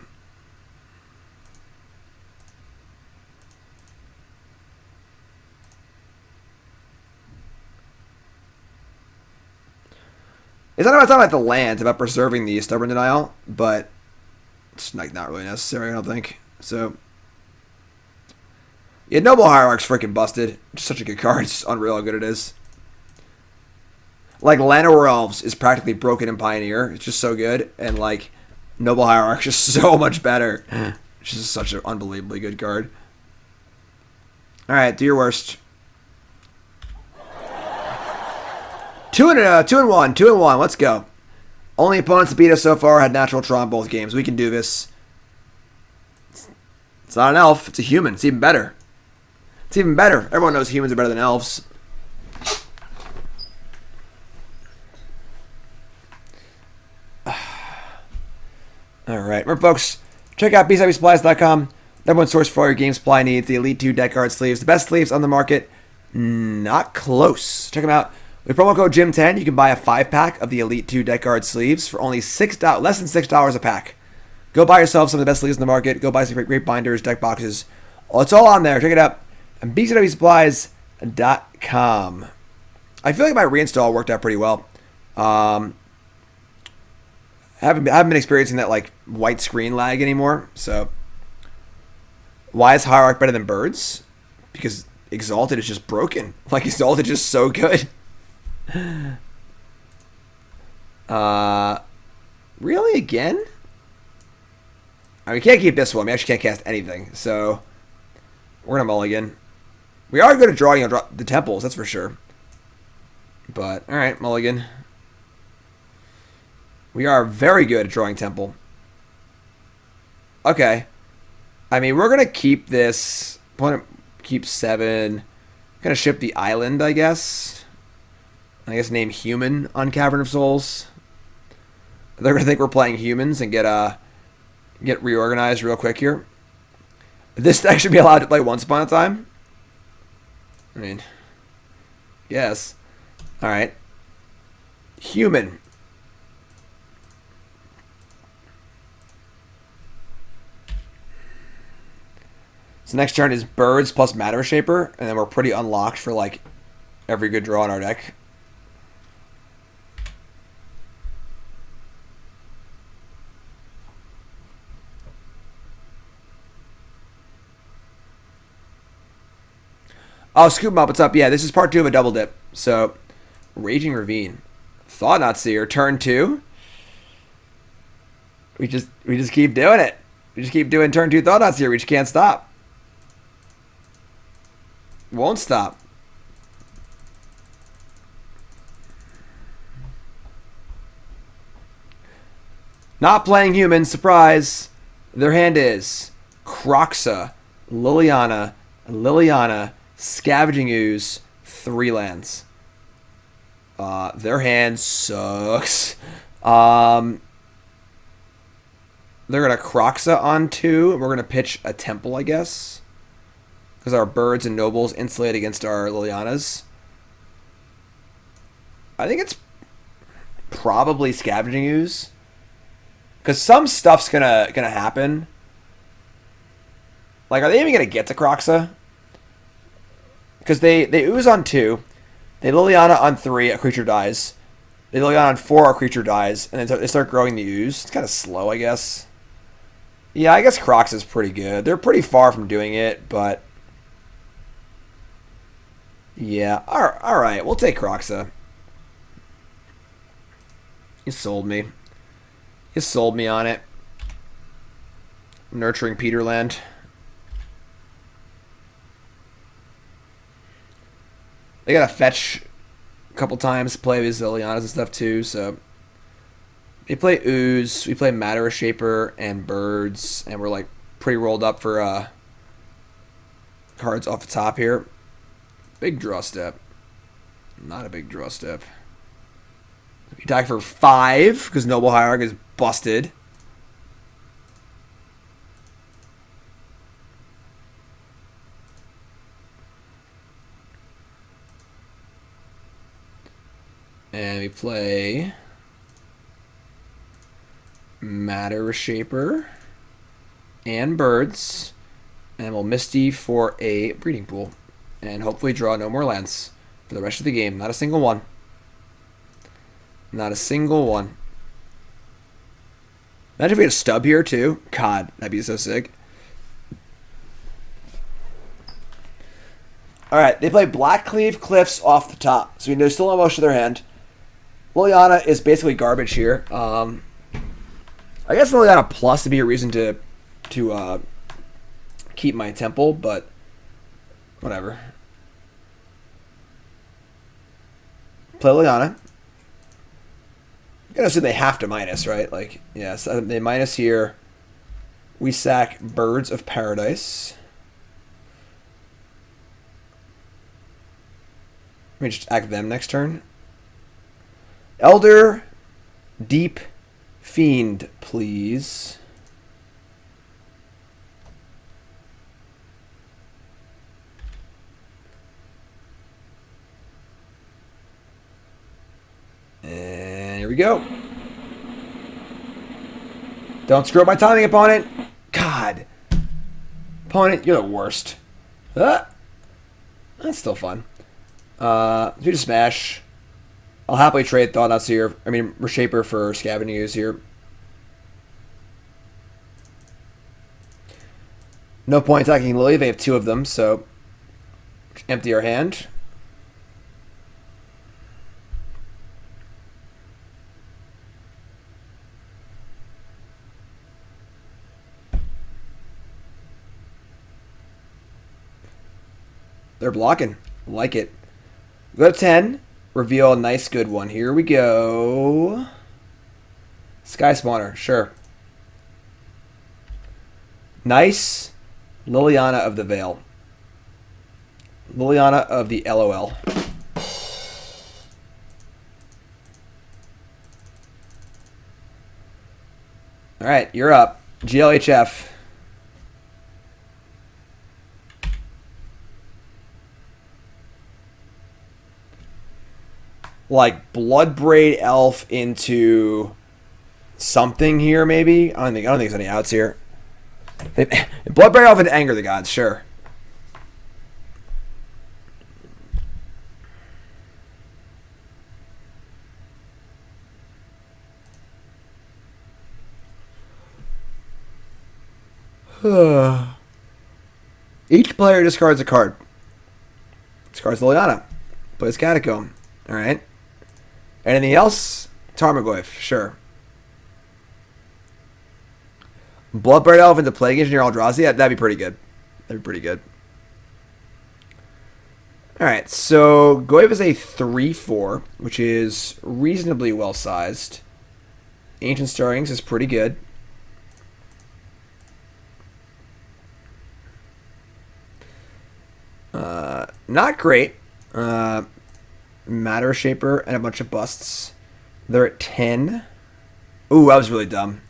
S1: It's not about the land, it's about preserving the Stubborn Denial, but it's like not really necessary, I don't think. So, yeah, Noble Hierarch's freaking busted. Just such a good card. It's unreal how good it is. Like, Llanowar Elves is practically broken in Pioneer. It's just so good. And, like, Noble Hierarch's just so much better. It's just such an unbelievably good card. Alright, do your worst. 2-1. Let's go. Only opponents to beat us so far had natural Tron both games. We can do this. It's not an elf. It's a human. It's even better. It's even better. Everyone knows humans are better than elves. Alright. Remember, folks, check out bsupplies.com. Number one source for all your game supply needs. The Elite 2 deck card sleeves. The best sleeves on the market. Not close. Check them out. With promo code JIM10, you can buy a 5-pack of the Elite 2 deck card sleeves for only $6, less than $6 a pack. Go buy yourself some of the best sleeves in the market. Go buy some great binders, deck boxes. Oh, it's all on there. Check it out. And bcwsupplies.com. I feel like my reinstall worked out pretty well. Haven't been experiencing that like white screen lag anymore. So, why is Hierarch better than Birds? Because Exalted is just broken. Like, Exalted is just so good. Really again? I mean, we can't keep this one. We actually can't cast anything. So, we're gonna mulligan. We are good at drawing the temples, that's for sure. But, alright, mulligan. We are very good at drawing temple. Okay. I mean, we're going to keep this. Opponent keeps 7. Going to ship the island, I guess. I guess name human on Cavern of Souls. They're going to think we're playing humans and get reorganized real quick here. This deck should be allowed to play Once Upon a Time. I mean, yes. Alright. Human. So next turn is Birds plus Matter Reshaper, and then we're pretty unlocked for like every good draw in our deck. Oh, scoop 'em up. What's up? Yeah, this is part 2 of a double dip. So, Raging Ravine, Thought-Knot Seer, turn 2. We just keep doing it. We just keep doing turn 2 Thought-Knot Seer. We just can't stop. Won't stop. Not playing human, surprise. Their hand is Kroxa, Liliana, Scavenging Ooze, 3 lands. Their hand sucks. They're going to Kroxa on 2. We're going to pitch a Temple, I guess. Because our birds and nobles insulate against our Lilianas. I think it's probably Scavenging Ooze. Because some stuff's gonna happen. Like, are they even gonna get to Kroxa? Because they ooze on 2, they Liliana on 3, a creature dies. They Liliana on 4, a creature dies, and then they start growing the ooze. It's kind of slow, I guess. Yeah, I guess Kroxa's pretty good. They're pretty far from doing it, but yeah. All right, we'll take Kroxa. You sold me. You sold me on it. Nurturing Peterland. They gotta fetch a couple times, play with Lilianas and stuff too, so they play Ooze, we play Matter Reshaper and Birds, and we're like pretty rolled up for cards off the top here. Big draw step. Not a big draw step. We attack for 5 because Noble Hierarch is busted. And we play Matter Reshaper and Birds. And we'll Misty for a breeding pool. And hopefully draw no more lands for the rest of the game. Not a single one. Not a single one. Imagine if we had a stub here too. God, that'd be so sick. Alright, they play Blackcleave Cliffs off the top. So we still have most of their hand. Liliana is basically garbage here. I guess Liliana Plus would be a reason to keep my Temple, but whatever. Play Liliana. I'm gonna assume they have to minus, right? Like, yeah, so they minus here. We sack Birds of Paradise. Let me just act them next turn. Elder Deep-Fiend, please. And here we go. Don't screw up my timing, opponent. God. Opponent, you're the worst. That's still fun. Do the smash. I'll happily trade Thought-Knot Seer. I mean, Reshaper for Scavenging Ooze here. No point attacking Lily. They have 2 of them, so empty our hand. They're blocking. Like it. Go to 10. Reveal a nice good one. Here we go. Skyspawner, sure. Nice. Liliana of the Veil. Liliana of the LOL. Alright, you're up. GLHF. Like Bloodbraid Elf into something here, maybe. I don't think there's any outs here. Bloodbraid Elf into Anger the Gods, sure. Each player discards a card. Discards Liliana. Plays Catacomb. Alright. Anything else? Tarmogoyf, sure. Bloodbraid Elf into Plague Engineer Eldrazi? Yeah, that'd be pretty good. That'd be pretty good. Alright, so Goyf is a 3-4, which is reasonably well sized. Ancient Stirrings is pretty good. Not great. Matter Reshaper and a bunch of busts. They're at 10. Ooh, I was really dumb.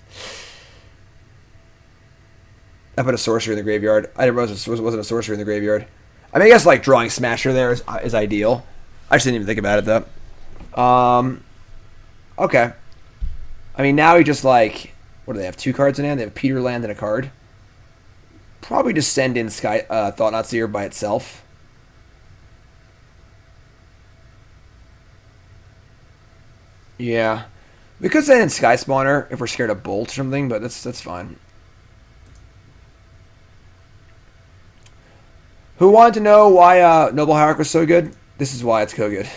S1: I put a sorcery in the graveyard. I didn't realize it wasn't a sorcery in the graveyard. I mean, I guess like drawing Smasher there is ideal. I just didn't even think about it though. Okay. I mean, now he just like, what do they have? 2 cards in hand. They have Peter Land and a card. Probably just send in Thought-Knot Seer by itself. Yeah, we could send in Skyspawner if we're scared of Bolt or something, but that's fine. Who wanted to know why Noble Hierarch was so good? This is why it's so good.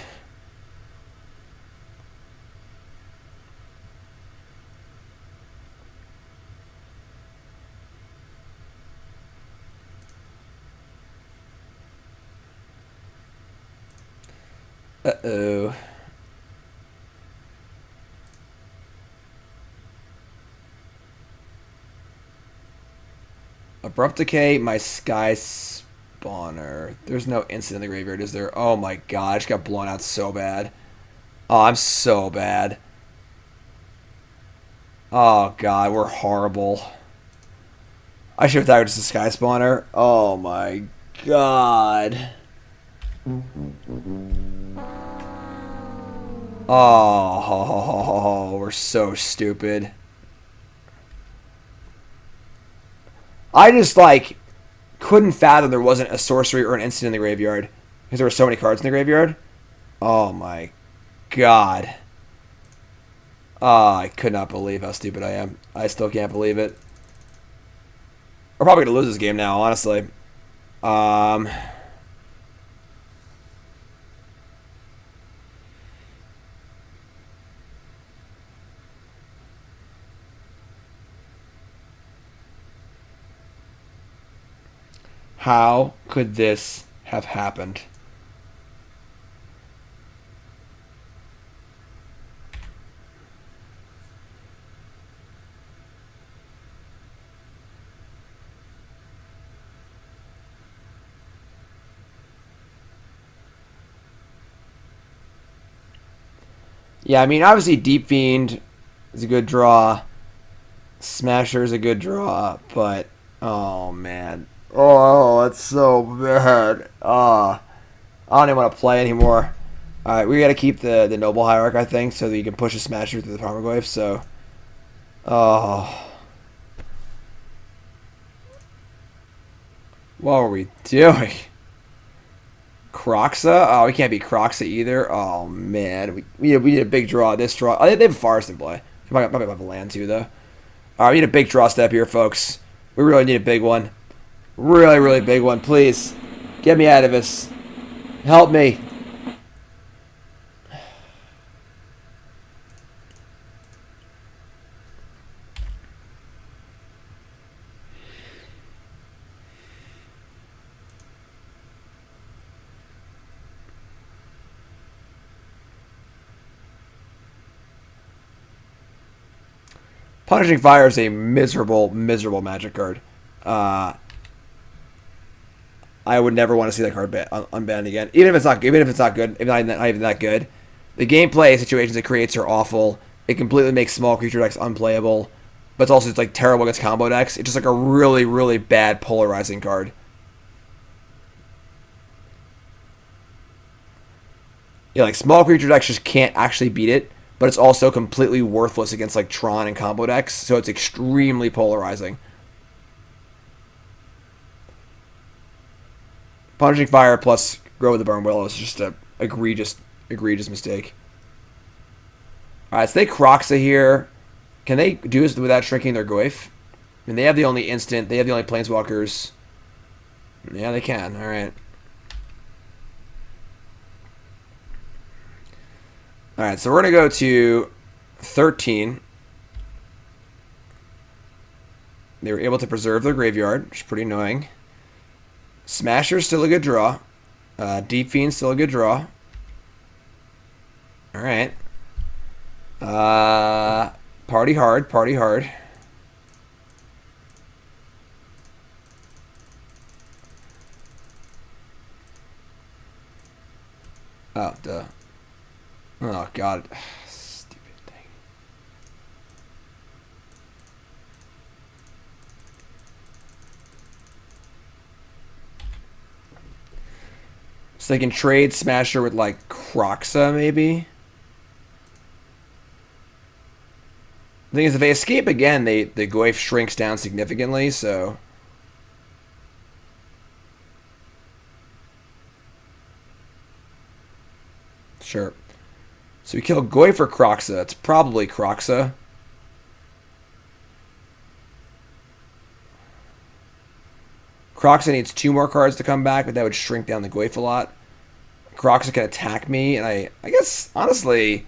S1: Uh-oh. Abrupt Decay, my Skyspawner. There's no instant in the graveyard, is there? Oh my god, I just got blown out so bad. Oh, I'm so bad. Oh god, we're horrible. I should have thought it was just a Skyspawner. Oh my god. Oh, we're so stupid. I just, like, couldn't fathom there wasn't a sorcery or an instant in the graveyard. Because there were so many cards in the graveyard. Oh, my God. Oh, I could not believe how stupid I am. I still can't believe it. We're probably going to lose this game now, honestly. How could this have happened? Yeah, I mean, obviously Deep-Fiend is a good draw. Smasher is a good draw, but oh man. Oh, that's so bad. I don't even want to play anymore. Alright, we gotta keep the Noble Hierarch, I think, so that you can push a Smasher through the Tarmogoyf, so. Oh. What are we doing? Croxa? Oh, we can't beat Croxa either. Oh, man. We need a big draw. This draw. Oh, they have a Forest in play. Might have a land too, though. Alright, we need a big draw step here, folks. We really need a big one. Really, really big one. Please. Get me out of this. Help me. Punishing Fire is a miserable, miserable Magic card. I would never want to see that card unbanned again, even if it's not good. Even if it's not good, if not even that good. The gameplay situations it creates are awful. It completely makes small creature decks unplayable, but it's also just like terrible against combo decks. It's just like a really, really bad polarizing card. Yeah, like small creature decks just can't actually beat it. But it's also completely worthless against like Tron and combo decks, so it's extremely polarizing. Punishing Fire plus Grow with the Burn Willow is just a egregious mistake. Alright, so they Croxa here. Can they do this without shrinking their Goyf? I mean, they have the only instant, they have the only Planeswalkers. Yeah, they can. Alright. Alright, so we're going to go to 13. They were able to preserve their graveyard, which is pretty annoying. Smasher's still a good draw. Deep-Fiend's still a good draw. Alright. Party hard, party hard. Oh, duh. Oh, God. Stupid thing. So they can trade Smasher with, like, Kroxa, maybe? The thing is, if they escape again, the Goyf shrinks down significantly, so... Sure. So we kill Goyf or Kroxa. It's probably Kroxa. Kroxa needs 2 more cards to come back, but that would shrink down the Goyf a lot. Kroxa can attack me, and I guess, honestly,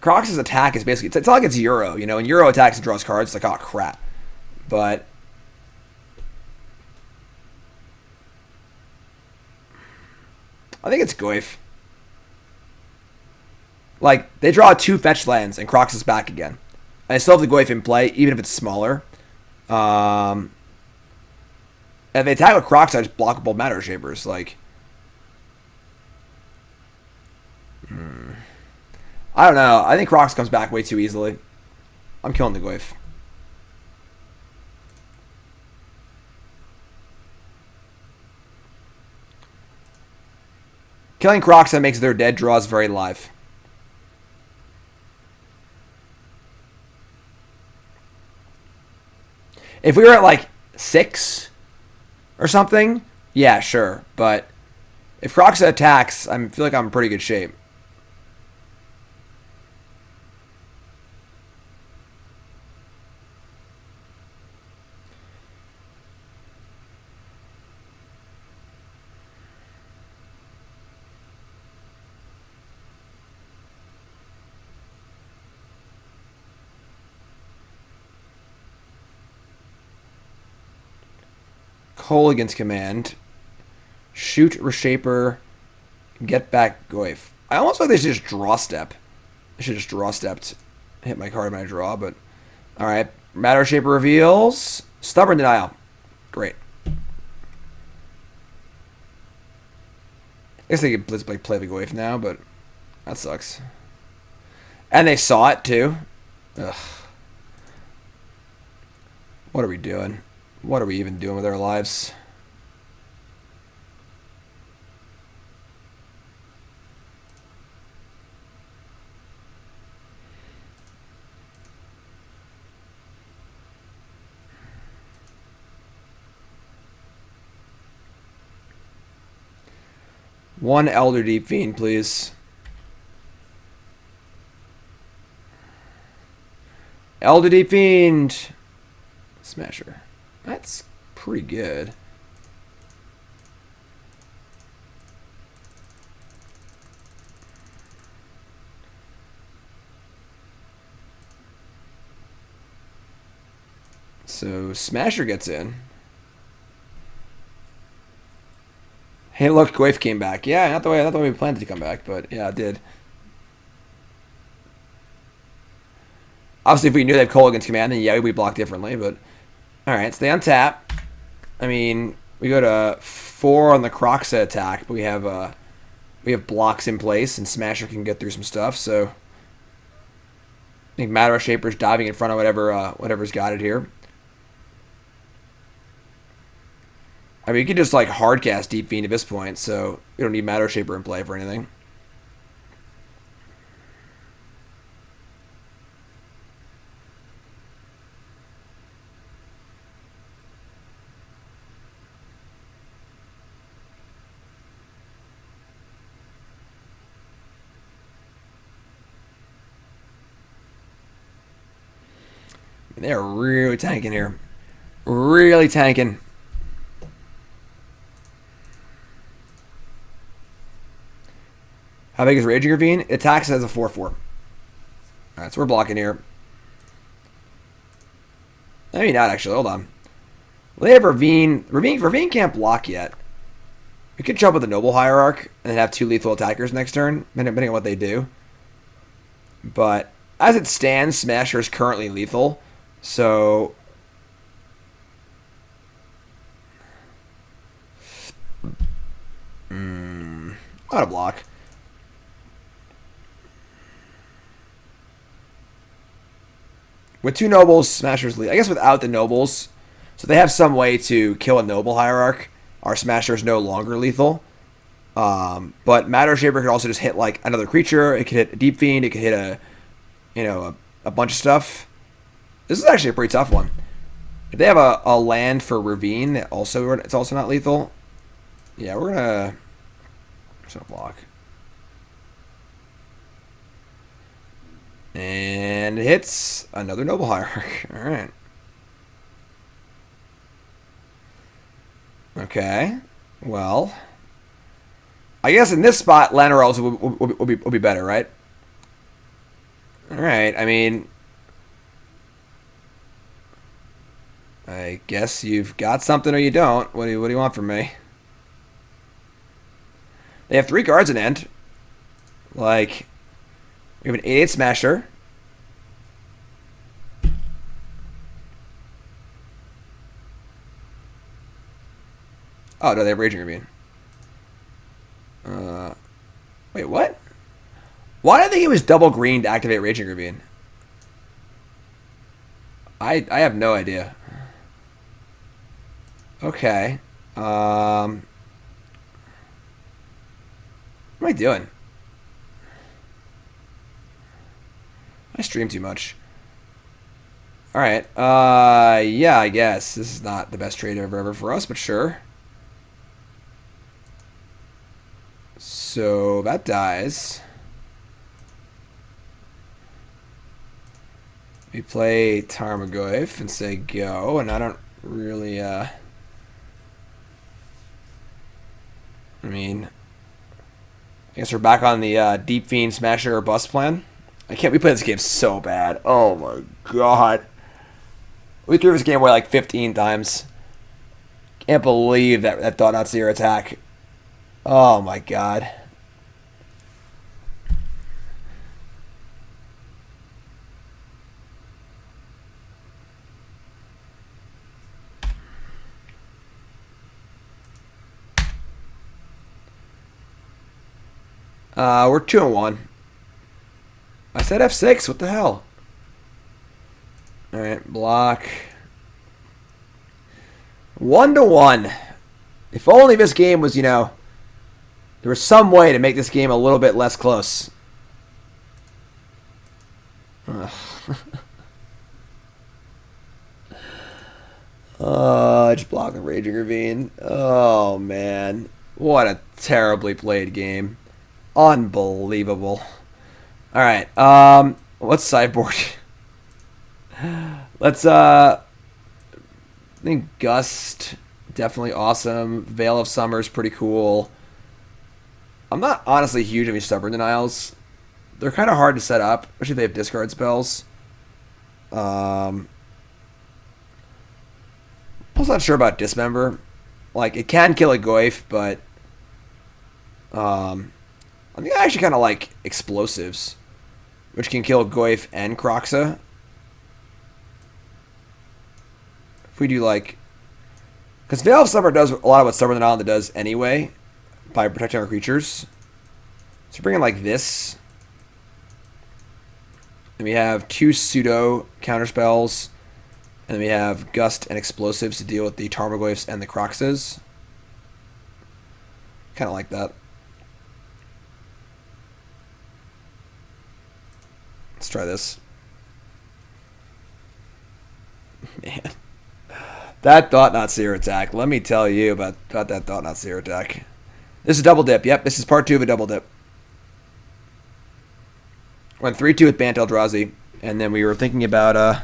S1: Kroxa's attack is basically... It's not like it's Euro, you know? When Euro attacks and draws cards, it's like, oh, crap. But... I think it's Goyf. Like, they draw 2 fetch lands, and Kroxa's back again. And I still have the Goyf in play, even if it's smaller. If they attack with Kroxa, I just blockable Matter Reshapers. Like... I don't know. I think Kroxa comes back way too easily. I'm killing the Goyf. Killing Kroxa makes their dead draws very live. If we were at like 6 or something, yeah, sure. But if Kroxa attacks, I feel like I'm in pretty good shape. Cole against command. Shoot Reshaper. Get back Goyf. I almost feel like they should just draw step. I should just draw step to hit my card when I draw, but... Alright. Matter Reshaper reveals. Stubborn Denial. Great. I guess they could like play the Goyf now, but that sucks. And they saw it too. Ugh. What are we doing? What are we even doing with our lives? One Elder Deep-Fiend, please. Elder Deep-Fiend. Smasher. That's pretty good. So Smasher gets in. Hey, look, Goyf came back. Yeah, not the way we planned to come back, but yeah, it did. Obviously, if we knew they have Cole against command, then yeah, we block differently, but... Alright, so they untap. I mean, we go to 4 on the Kroxa attack, but we have blocks in place, and Smasher can get through some stuff, so... I think Matter Reshaper's diving in front of whatever's got it here. I mean, you can just, like, hardcast Deep-Fiend at this point, so we don't need Matter Reshaper in play for anything. They're really tanking here. Really tanking. How big is Raging Ravine? It attacks as a 4/4. Alright, so we're blocking here. Maybe not, actually. Hold on. Well, they have Ravine. Ravine can't block yet. We could jump with the Noble Hierarch and then have 2 lethal attackers next turn, depending on what they do. But as it stands, Smasher is currently lethal. So out of block. With 2 nobles, Smasher's lethal. I guess without the nobles, so they have some way to kill a Noble Hierarch. Our Smasher is no longer lethal. But Matter Reshaper could also just hit like another creature. It could hit a Deep-Fiend. It could hit a bunch of stuff. This is actually a pretty tough one. If they have a land for Ravine, it's also not lethal. Yeah, we're gonna block. And it hits another Noble Hierarch. All right. Okay. Well, I guess in this spot, Lanarels will be better, right? All right. I mean, I guess you've got something or you don't. What do you want from me? They have 3 cards in end. Like, we have an 8/8 Smasher. Oh, no, they have Raging Ravine. Wait, what? Why did I think it was double green to activate Raging Ravine? I have no idea. Okay. What am I doing? I stream too much. Alright. Yeah, I guess. This is not the best trade ever for us, but sure. So that dies. We play Tarmogoyf and say go, and I don't really, I mean, I guess we're back on the Deep-Fiend Smasher or Bust plan. We play this game so bad. Oh my god. We threw this game away like 15 times. Can't believe that Thought-Knot Seer attack. Oh my god. We're 2-1. I said F6. What the hell? All right, block. 1-1. If only this game was, there was some way to make this game a little bit less close. Just block the Raging Ravine. Oh man, what a terribly played game. Unbelievable. All right, let's sideboard. Let's I think Gust, definitely awesome. Veil of Summer is pretty cool. I'm not honestly huge on these Stubborn Denials. They're kind of hard to set up, especially if they have discard spells. I'm also not sure about Dismember. Like, it can kill a Goyf, but I think I actually kind of like Explosives, which can kill Goyf and Kroxa. If we do like, because Veil of Summer does a lot of what Stubborn Island does anyway, by protecting our creatures. So bring in like this. And we have 2 pseudo counterspells. And then we have Gust and Explosives to deal with the Tarmogoyfs and the Kroxas. Kind of like that. Let's try this. Man. That Thought-Knot Seer attack. Let me tell you about that Thought-Knot Seer attack. This is double dip. Yep, this is part 2 of a double dip. Went 3-2 with Bant Eldrazi. And then we were thinking about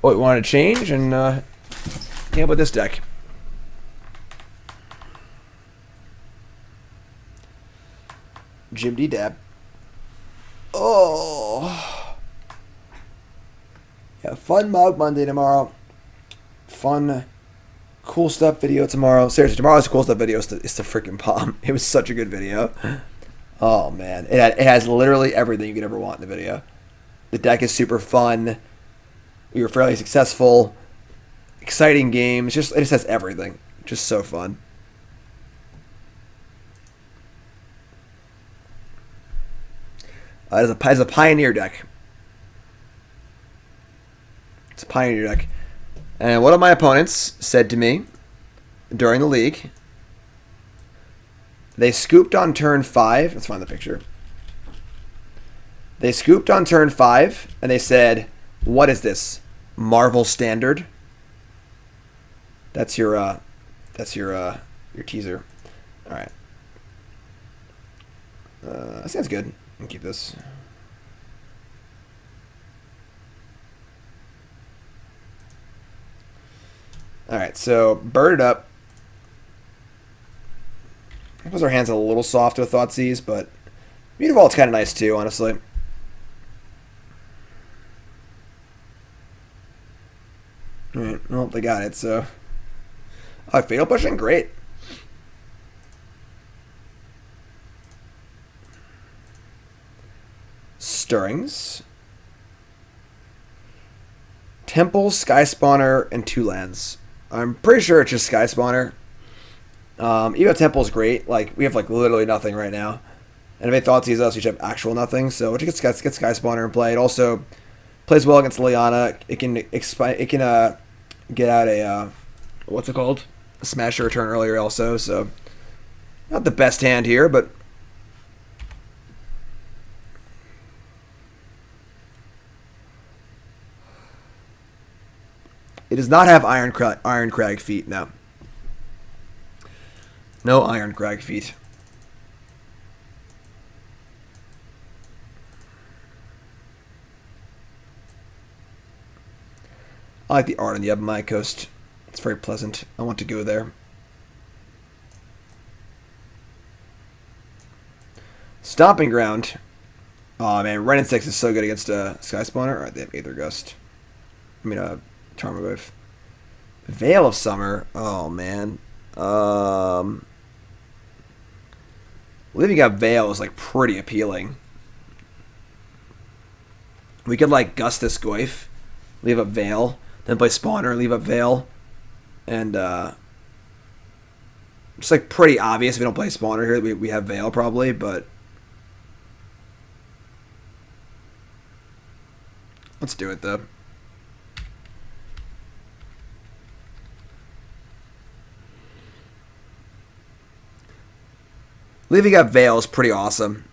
S1: what we wanted to change. And came up with this deck. Jim D. Dab. Oh. Yeah, fun Mug Monday tomorrow. Fun, cool stuff video tomorrow. Seriously, tomorrow's cool stuff video is the freaking bomb. It was such a good video. Oh man, it has literally everything you could ever want in the video. The deck is super fun. We were fairly successful. Exciting games. It just has everything. Just so fun. It's a Pioneer deck. It's a Pioneer deck. And one of my opponents said to me during the league, they scooped on turn 5. Let's find the picture. They scooped on turn 5, and they said, "What is this? Marvel Standard?" That's your teaser. All right. I think that's good. I can keep this. All right, so bird it up. I suppose our hand's a little soft with Thoughtseize, but Mutavault's kind of nice too, honestly. All right, well, they got it, so... Oh, Fatal Pushing? Great. Stirrings. Temple, Skyspawner, and 2 lands. I'm pretty sure it's just Skyspawner. Even Temple's great. Like, we have like literally nothing right now. And if they Thoughtseize us, we should have actual nothing. So we'll just get Skyspawner and play. It also plays well against Liliana. It can get out a what's it called? A Smasher return earlier also. So not the best hand here, but it does not have Iron Crag feet, no. No Iron Crag feet. I like the art on the Yavimaya Coast. It's very pleasant. I want to go there. Stomping Ground. Oh man, Ren and 6 is so good against Skyspawner. Alright, they have Aether Gust. I mean, Tarmogoyf. Veil of Summer. Oh man. Leaving out Veil is like pretty appealing. We could like Gust this Goyf, leave up Veil, then play Spawner, leave up Veil, and it's like pretty obvious if we don't play Spawner here. We have Veil probably, but let's do it though. Leaving up Veil is pretty awesome.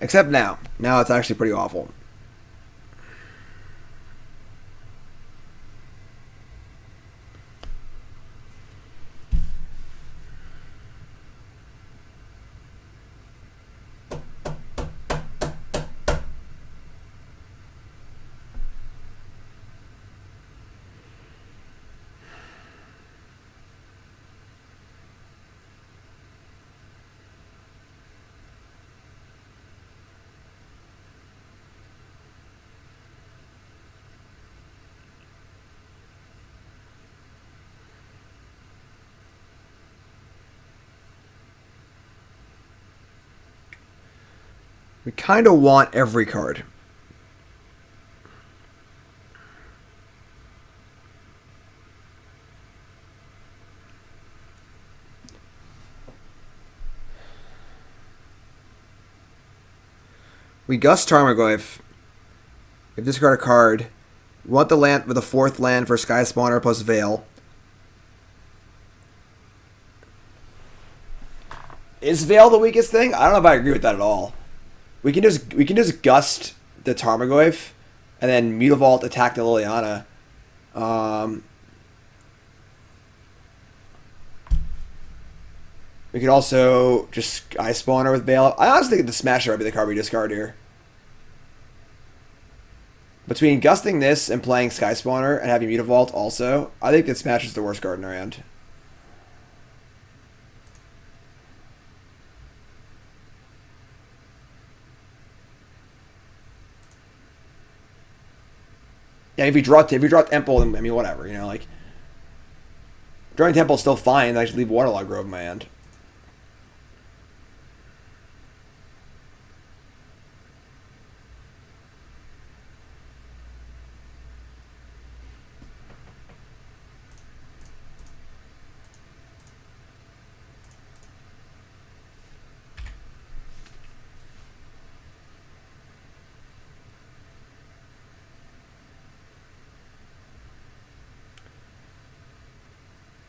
S1: Except now. Now it's actually pretty awful. We kind of want every card. We Gust Tarmogoyf. We discard a card. We want the land with a 4th land for Skyspawner plus Veil. Is Veil the weakest thing? I don't know if I agree with that at all. We can just Gust the Tarmogoyf and then Mutavault attack the Liliana. We could also just Skyspawner with Veil. I honestly think the Smasher might be the card we discard here. Between gusting this and playing Skyspawner and having Mutavault also, I think that Smash is the worst card in our hand. Yeah, if you draw Temple, I mean, whatever, you know, like drawing Temple is still fine. I should leave Waterlog Grove in my hand.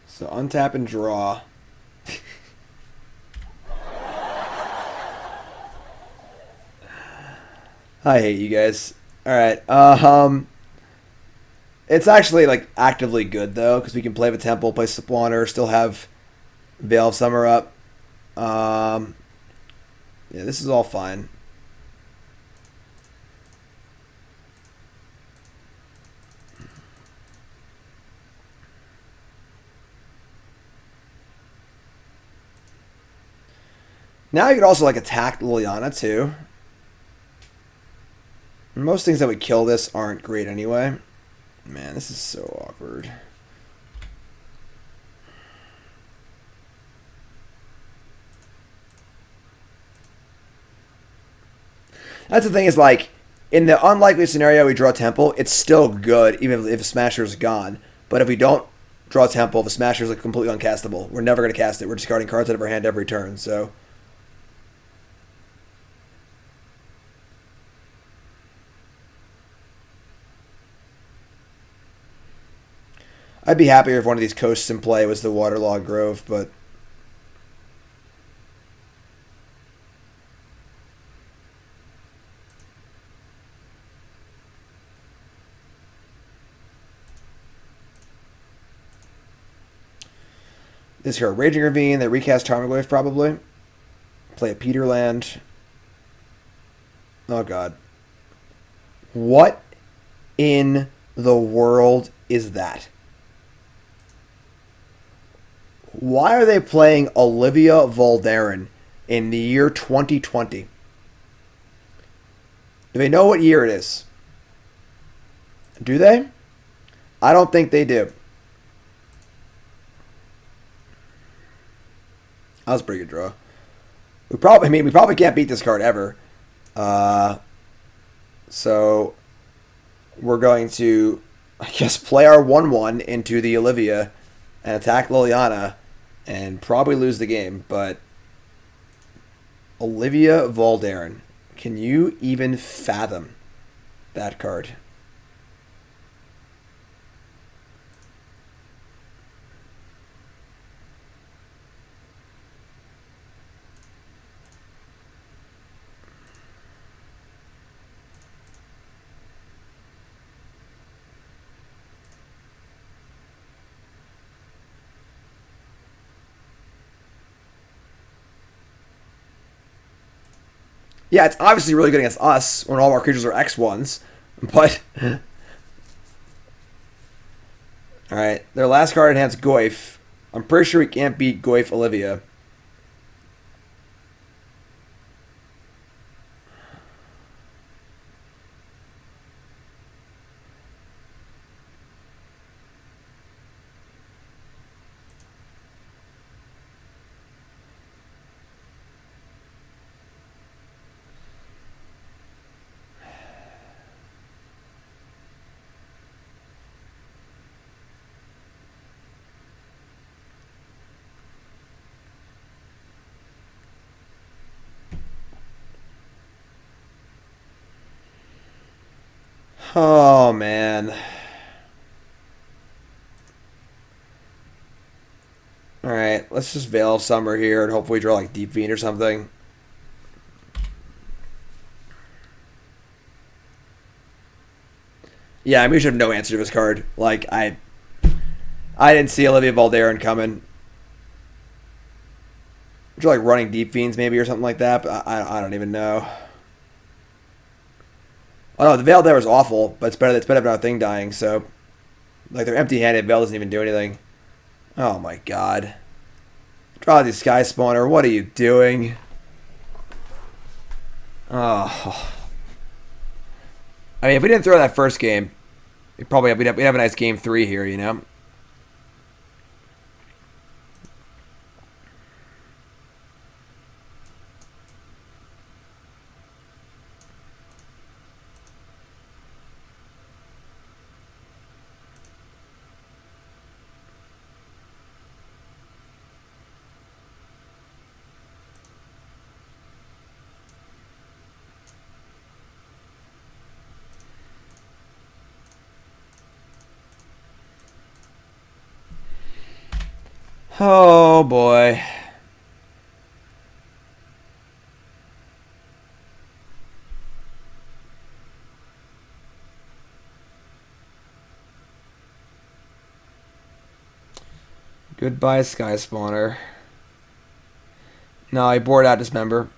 S1: So untap and draw. I hate you guys. All right. It's actually like actively good though because we can play the Temple, play Spawner, still have Veil of Summer up. Yeah, this is all fine. Now you could also like attack Liliana too. Most things that would kill this aren't great anyway. Man, this is so awkward. That's the thing is like, in the unlikely scenario we draw Temple, it's still good even if Smasher's gone. But if we don't draw Temple, the Smasher's like completely uncastable. We're never going to cast it. We're discarding cards out of our hand every turn, so... I'd be happier if one of these coasts in play was the Waterlog Grove, but... This here, Raging Ravine, they recast Tarmogoyf probably. Play a Peterland. Oh god. What in the world is that? Why are they playing Olivia Voldaren in the year 2020? Do they know what year it is? Do they? I don't think they do. That was a pretty good draw. We probably can't beat this card ever. So we're going to, I guess, play our 1/1 into the Olivia and attack Liliana and probably lose the game. But Olivia Voldaren, can you even fathom that card? Yeah, it's obviously really good against us when all of our creatures are X1s, but... Alright, their last card in hand's Goyf. I'm pretty sure we can't beat Goyf Olivia. Oh, man. Alright, let's just Veil of Summer here and hopefully draw like Deep-Fiend or something. Yeah, I mean, we should have no answer to this card. Like, I didn't see Olivia Voldaren coming. Draw like running Deep-Fiends maybe or something like that, but I don't even know. Oh no, the Veil there was awful, but it's better. It's better than our thing dying. So, like, they're empty-handed. Veil doesn't even do anything. Oh my god. Eldrazi Skyspawner, what are you doing? Oh. I mean, if we didn't throw that first game, we'd have a nice game 3 here, you know? Oh boy. Goodbye, Skyspawner. No, I bored out Dismember.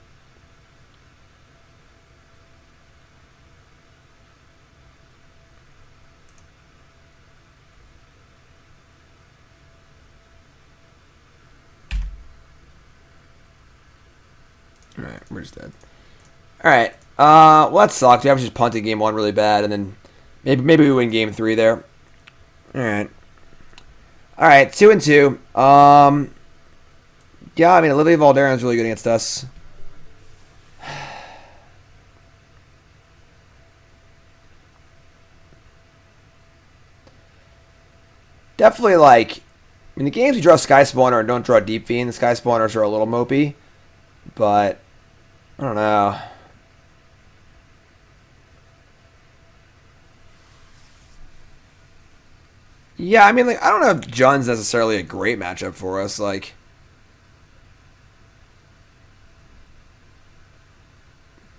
S1: Alright, we're just dead. Alright. Well, that sucked. We have just punted game 1 really bad, and then maybe we win game 3 there. Alright. Alright, 2-2. Yeah, I mean, Olivia Valderon's really good against us. Definitely, like, in the games we draw Skyspawner and don't draw Deep-Fiend, the Skyspawners are a little mopey. But, I don't know. Yeah, I mean, like, I don't know if Jun's necessarily a great matchup for us. Like,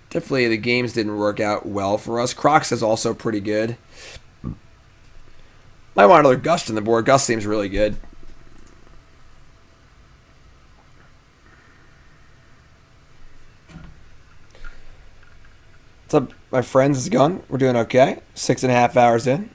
S1: definitely the games didn't work out well for us. Crocs is also pretty good. Might want another Gust on the board. Gust seems really good. What's up, my friends? It's going. We're doing okay. 6.5 hours in.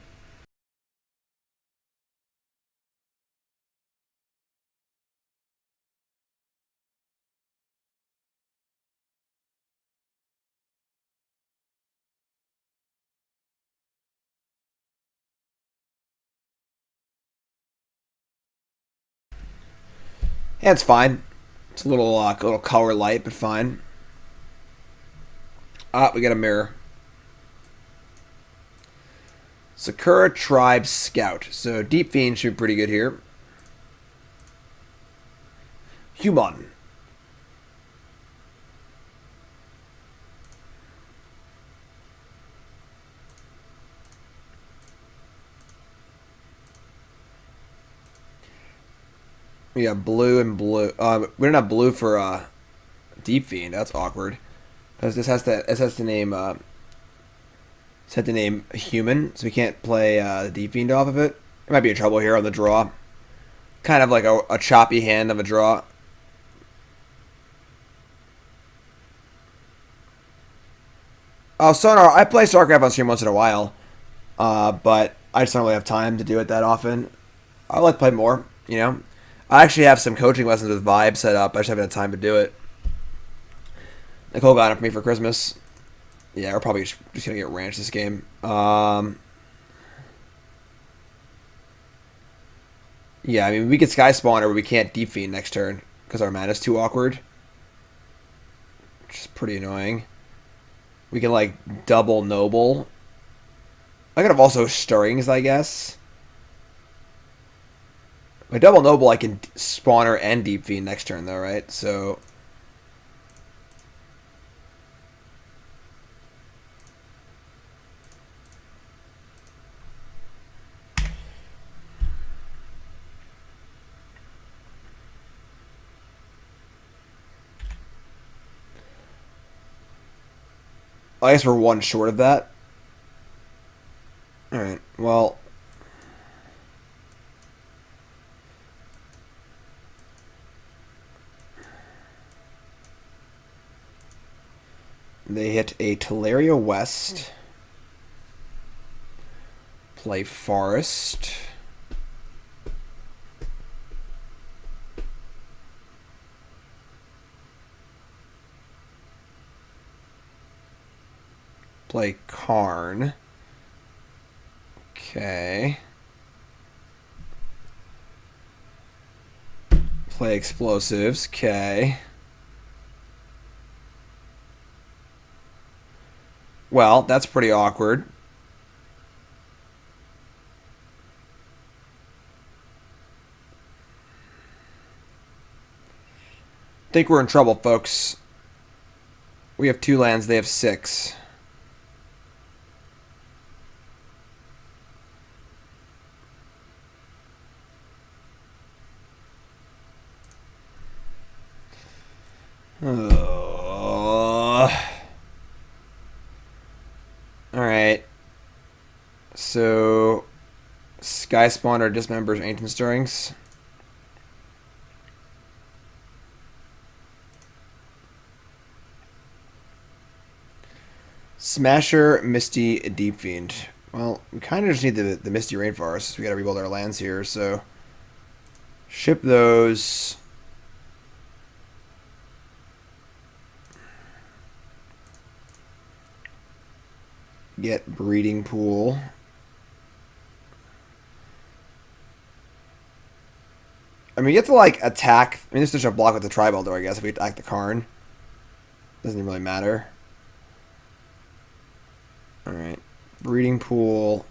S1: Yeah, it's fine. It's a little color light, but fine. Ah, we got a mirror. Sakura Tribe Scout. So Deep-Fiend should be pretty good here. Human. We have blue and blue. We don't have blue for Deep-Fiend. That's awkward. Because this has to name set the name human, so we can't play the Deep-Fiend off of it. It might be in trouble here on the draw. Kind of like a choppy hand of a draw. Oh, Sonar, I play StarCraft on stream once in a while, but I just don't really have time to do it that often. I like to play more, you know. I actually have some coaching lessons with Vibe set up. I just haven't had time to do it. Nicole got it for me for Christmas. Yeah, we're probably just going to get ranched this game. Yeah, I mean, we get Skyspawner, but we can't Deep-Fiend next turn because our mana's too awkward. Which is pretty annoying. We can, like, double Noble. I could have also Stirrings, I guess. With double Noble, I can Spawner and Deep-Fiend next turn, though, right? So... I guess we're one short of that. Alright, well... They hit a Teleria West. Play Forest. Play Karn. Okay. Play Explosives. Okay. Well, that's pretty awkward. Think we're in trouble, folks. We have 2 lands, they have 6. Alright. So, Skyspawner dismembers Ancient Stirrings. Smasher, Misty, Deep-Fiend. Well, we kind of just need the Misty Rainforest. We got to rebuild our lands here, so ship those. Get Breeding Pool. I mean, you get to, like, attack. I mean, this is just a block with the Tribe Elder, I guess, if we attack the Karn. Doesn't really matter. Alright. Breeding Pool.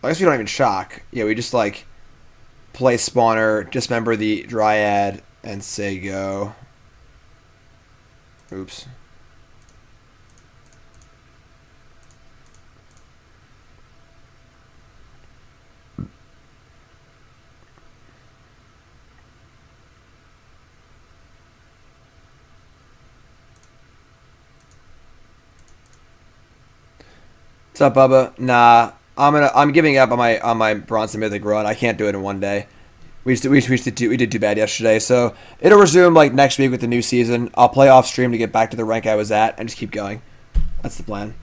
S1: I guess we don't even shock. Yeah, we just, like, play Spawner, dismember the Dryad, and say go. Oops. What's up, Bubba? Nah, I'm giving up on my Bronze Mythic run. I can't do it in one day. We did too bad yesterday, so it'll resume like next week with the new season. I'll play off stream to get back to the rank I was at and just keep going. That's the plan.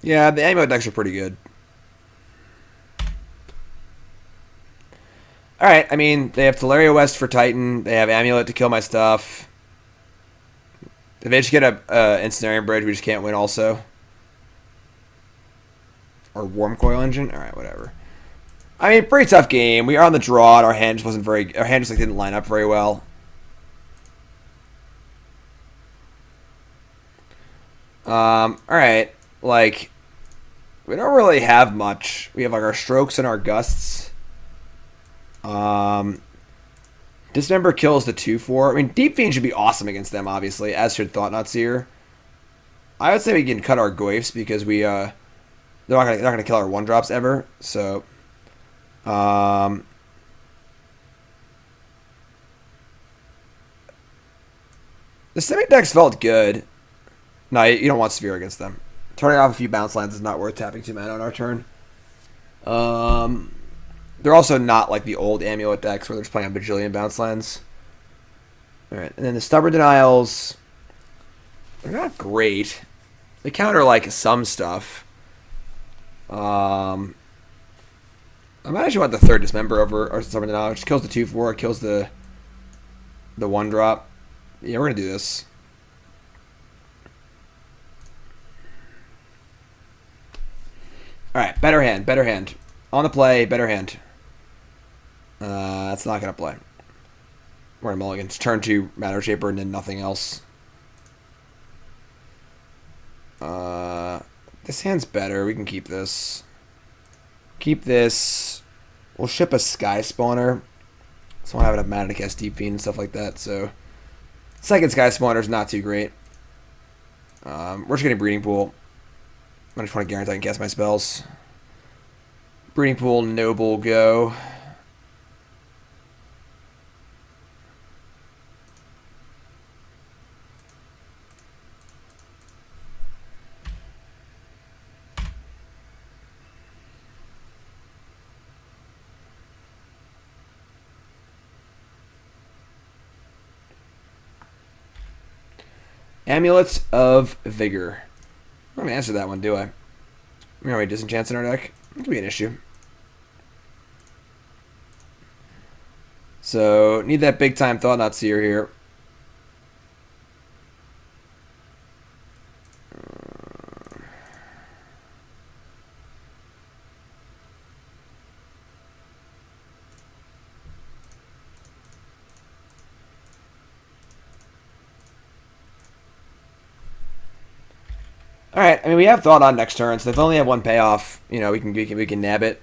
S1: Yeah, the ammo decks are pretty good. Alright, I mean, they have Teleria West for Titan. They have Amulet to kill my stuff. If they just get a Incenarium Bridge, we just can't win also. Or Warm Coil Engine? Alright, whatever. I mean, pretty tough game. We are on the draw, and our hand just wasn't very... Our hand just like, didn't line up very well. Alright. Like, we don't really have much. We have like our Strokes and our Gusts. Dismember kills the 2/4. I mean, Deep-Fiend should be awesome against them, obviously, as should Thought-Knot Seer. I would say we can cut our Goyfs because we they're not gonna kill our 1-drops ever. So, the Simic decks felt good. No, you don't want Sphere against them. Turning off a few bounce lands is not worth tapping 2 mana on our turn. They're also not like the old Amulet decks where they're just playing a bajillion bounce lands. Alright, and then the Stubborn Denials, they're not great. They counter like some stuff. I might actually want the 3rd Dismember over our Stubborn Denial, which kills the 2/4, kills the 1-drop. Yeah, we're gonna do this. Alright, better hand, better hand. On the play, better hand. That's not going to play. We're in mulligans. Turn 2, Matter Reshaper, and then nothing else. This hand's better. We can keep this. Keep this. We'll ship a Skyspawner. So I don't have enough mana to cast Deep-Fiend and stuff like that, so... Second Skyspawner's not too great. We're just getting Breeding Pool. I just want to guarantee I can cast my spells. Breeding Pool, Noble, go. Amulets of Vigor. I'm going to answer that one, do I? We already disenchants in our deck. It could be an issue. So, need that big time Thought-Knot Seer here. All right. I mean, we have Thought on next turn, so if they only have one payoff, you know, we can nab it.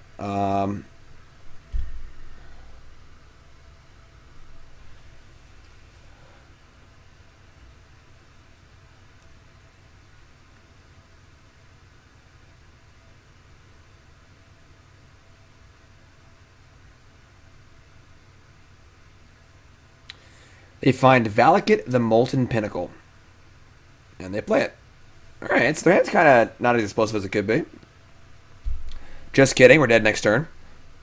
S1: They find Valakut the Molten Pinnacle, and they play it. Alright, so their hand's kind of not as explosive as it could be. Just kidding, we're dead next turn.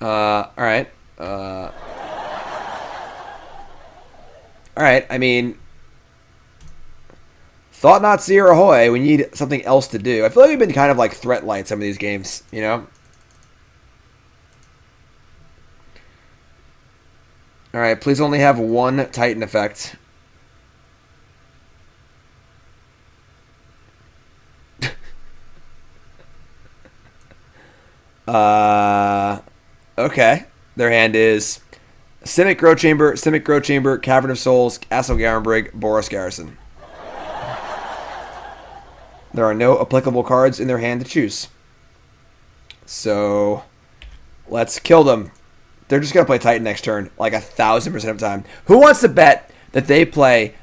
S1: Alright. Alright, I mean... Thought-Knot Seer ahoy, we need something else to do. I feel like we've been kind of like threat light some of these games, you know? Alright, please only have one Titan effect. Okay. Their hand is Simic Growth Chamber, Cavern of Souls, Castle Garenbrig, Boros Garrison. There are no applicable cards in their hand to choose. So, let's kill them. They're just going to play Titan next turn, like 1,000% of the time. Who wants to bet that they play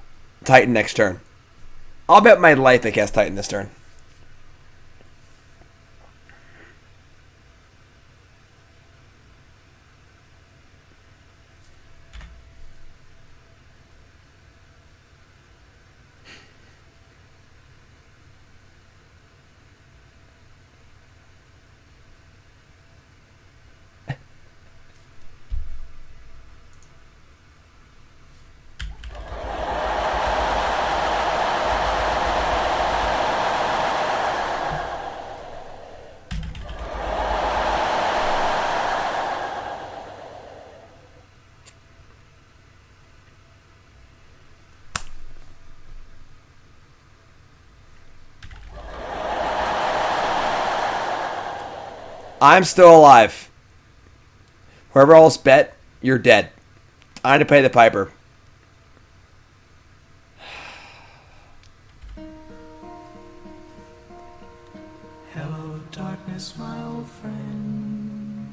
S1: Titan next turn? I'll bet my life they cast Titan this turn. I'm still alive. Whoever else bet, you're dead. I had to pay the piper.
S2: Hello, darkness, my old friend.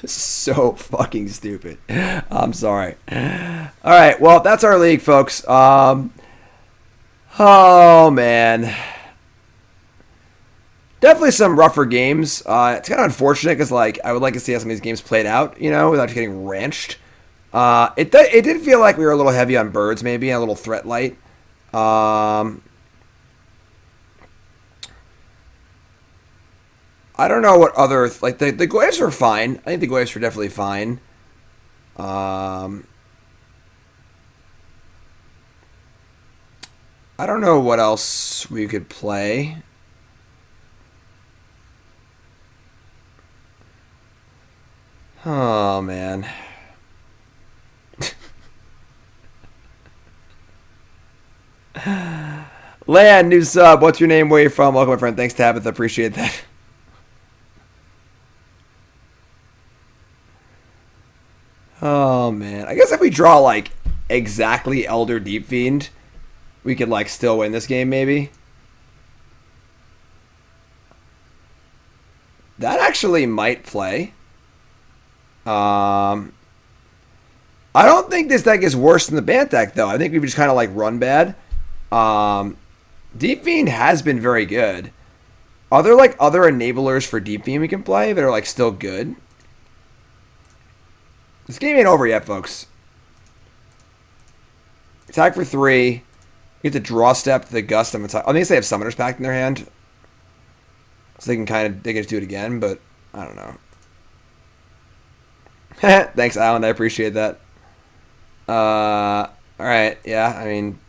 S1: This is so fucking stupid. I'm sorry. Alright, well, that's our league, folks. Oh, man. Definitely some rougher games. It's kind of unfortunate because, like, I would like to see how some of these games played out, you know, without just getting ranched. It did feel like we were a little heavy on birds, maybe, and a little threat light. I don't know what other... Like, the Goyfs were fine. I think the Goyfs were definitely fine. I don't know what else we could play. Oh, man. Land, new sub. What's your name? Where you from? Welcome, my friend. Thanks, Tabitha. Appreciate that. Oh, man. I guess if we draw, like, exactly Elder Deep-Fiend, we could, like, still win this game, maybe. That actually might play. I don't think this deck is worse than the Bant deck, though. I think we've just kind of, like, run bad. Deep-Fiend has been very good. Are there, like, other enablers for Deep-Fiend we can play that are, like, still good? This game ain't over yet, folks. Attack for 3. You get to draw step the Gust of attack. I think they have Summoner's Pact in their hand. So they can just do it again, but I don't know. Thanks, Alan. I appreciate that. Alright, yeah, I mean,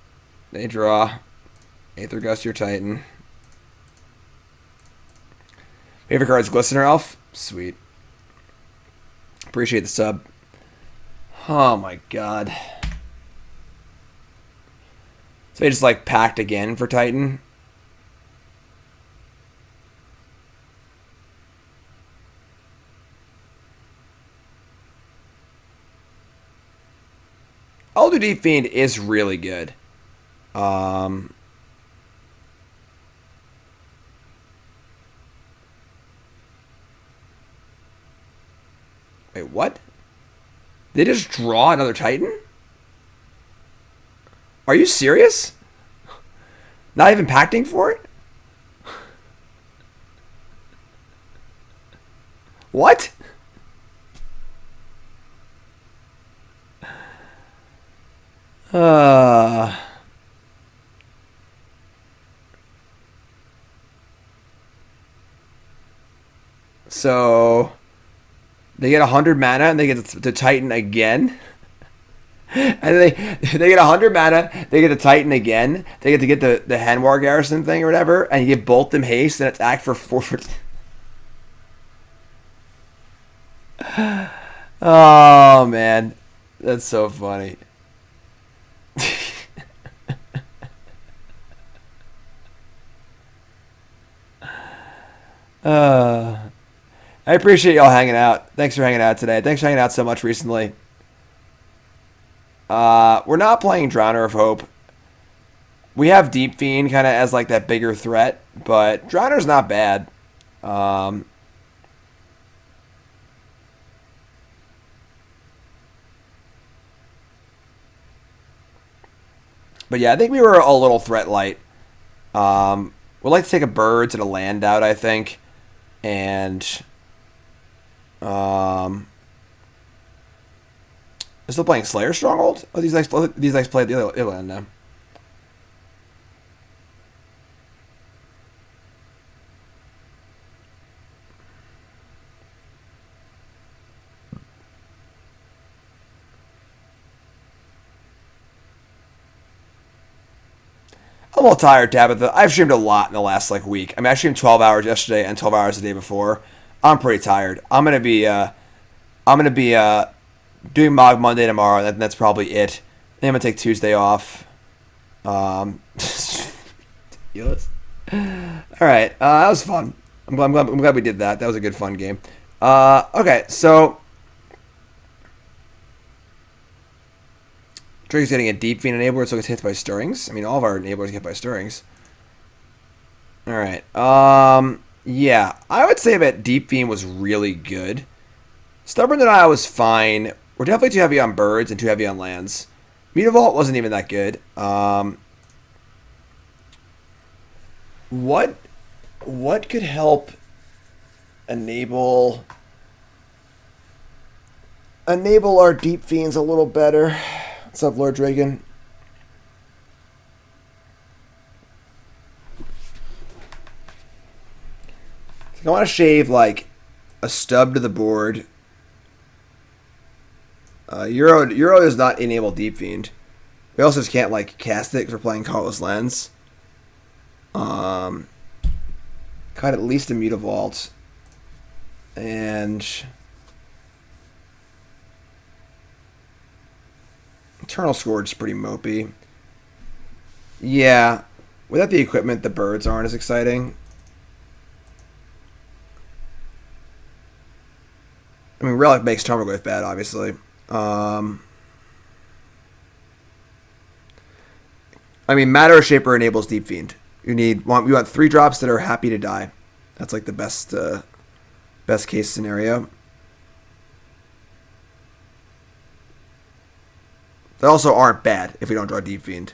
S1: They draw. Aether Gust your Titan. Favorite card's Glistener Elf. Sweet. Appreciate the sub. Oh my god. So they just like packed again for Titan. Elder Deep-Fiend is really good. Wait, what? They just draw another Titan? Are you serious? Not even pacting for it? What? So they get 100 mana and they get to Titan again. And they get 100 mana, they get to Titan again. They get to get the Hanwar Garrison thing or whatever, and you give both them haste and attack for 4. Oh man, that's so funny. I appreciate y'all hanging out. Thanks for hanging out today. Thanks for hanging out so much recently. We're not playing Drowner of Hope. We have Deep-Fiend kind of as like that bigger threat, but Drowner's not bad. But yeah, I think we were a little threat light. We'd like to take a birds and a land out, I think. And I'm still playing Slayer Stronghold? Oh, these guys play the other land now. I'm all tired, Tabitha. I've streamed a lot in the last like week. I mean, I streamed 12 hours yesterday and 12 hours the day before. I'm pretty tired. I'm gonna be doing Mog Monday tomorrow. That's probably it. Then I'm gonna take Tuesday off. Yes. All right, that was fun. I'm glad we did that. That was a good fun game. Okay, so Drake's getting a Deep-Fiend enabler, so it gets hit by Stirrings. I mean, all of our enablers get hit by Stirrings. All right. Yeah, I would say that Deep-Fiend was really good. Stubborn Denial was fine. We're definitely too heavy on birds and too heavy on lands. Mutavault wasn't even that good. What could help enable our Deep-Fiends a little better? What's up, Lord Dragon? I want to shave like a stub to the board. Euro does not enable Deep-Fiend. We also just can't like cast it because we're playing Colorless Lens. Got at least a Mutavault. And Eternal Scourge is pretty mopey. Yeah. Without the equipment, the birds aren't as exciting. I mean, Relic makes Tarmogoyf bad, obviously. I mean, Matter Reshaper enables Deep-Fiend. You want 3 drops that are happy to die. That's like the best case scenario. They also aren't bad if we don't draw Deep-Fiend.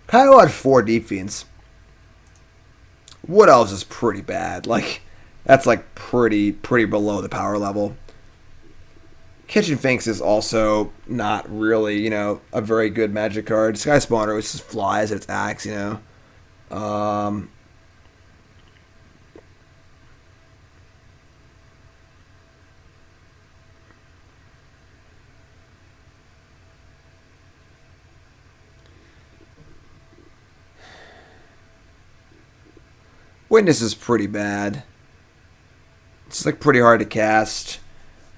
S1: Kind of want 4 Deep-Fiends. Wood Elves is pretty bad. Like, that's like pretty below the power level. Kitchen Finks is also not really, a very good magic card. Skyspawner, which just flies at its axe, Witness is pretty bad. It's like pretty hard to cast.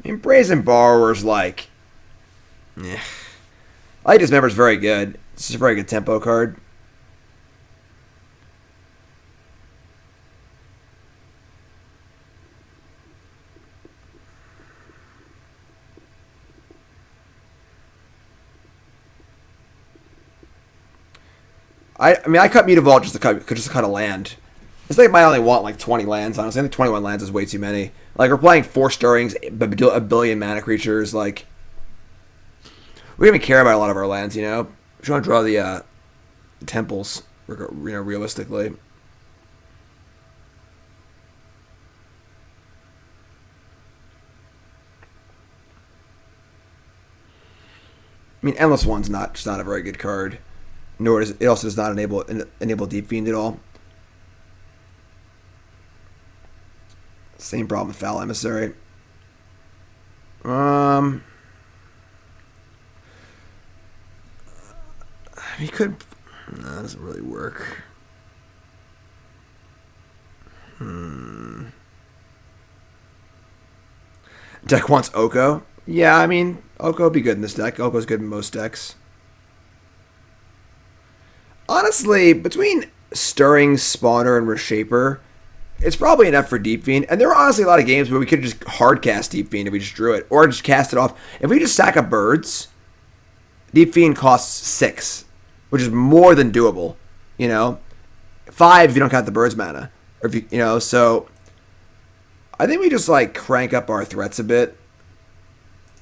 S1: I mean, Brazen Borrower's like, eh. I think Dismember's very good. It's just a very good tempo card. I mean, I cut Mutavault just to cut a land. This thing might only want like 20 lands, honestly. I think 21 lands is way too many. Like, we're playing 4 Stirrings, a billion mana creatures. Like, we don't even care about a lot of our lands, you know? We just want to draw the temples, you know, realistically. I mean, Endless One's just not a very good card. Nor does it also does not enable Deep-Fiend at all. Same problem with Foul Emissary. He could. No, that doesn't really work. Deck wants Oko. Yeah, I mean, Oko would be good in this deck. Oko's good in most decks. Honestly, between Stirring, Spawner, and Reshaper, it's probably enough for Deep-Fiend. And there are honestly a lot of games where we could just hard cast Deep-Fiend if we just drew it. Or just cast it off. If we just sack up birds, Deep-Fiend costs 6. Which is more than doable. You know? 5 if you don't count the birds mana. Or if you know, so I think we just like crank up our threats a bit.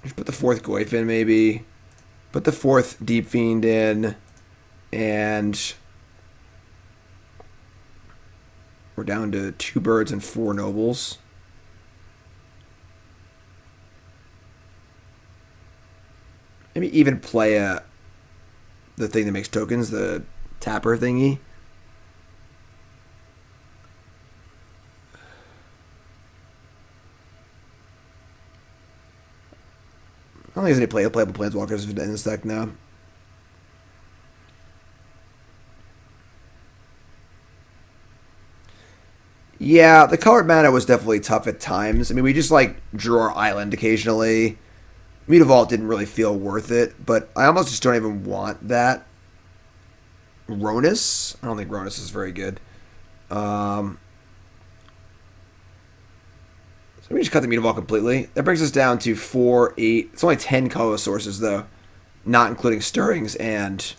S1: Just put the 4th Goyf in maybe. Put the 4th Deep-Fiend in. And we're down to 2 birds and 4 nobles. Maybe even play the thing that makes tokens, the tapper thingy. I don't think there's any playable planeswalkers in this deck now. Yeah, the colored mana was definitely tough at times. I mean, we just, like, drew our island occasionally. Mutavault didn't really feel worth it, but I almost just don't even want that. Ronus? I don't think Ronus is very good. So we just cut the Mutavault completely. That brings us down to 4, 8. It's only 10 color sources, though. Not including Stirrings and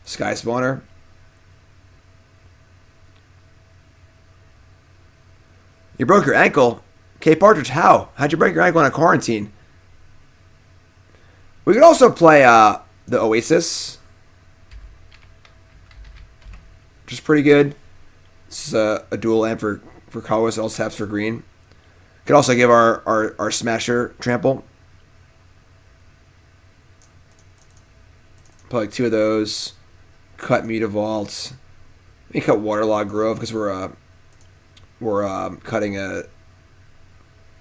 S1: Skyspawner. You broke your ankle? Okay, Partridge, how? How'd you break your ankle in a quarantine? We could also play the Oasis. Which is pretty good. This is a dual land for colors, also taps for green. Could also give our Smasher trample. Play like 2 of those. Cut Mutavault. Maybe cut Waterlog Grove because we're cutting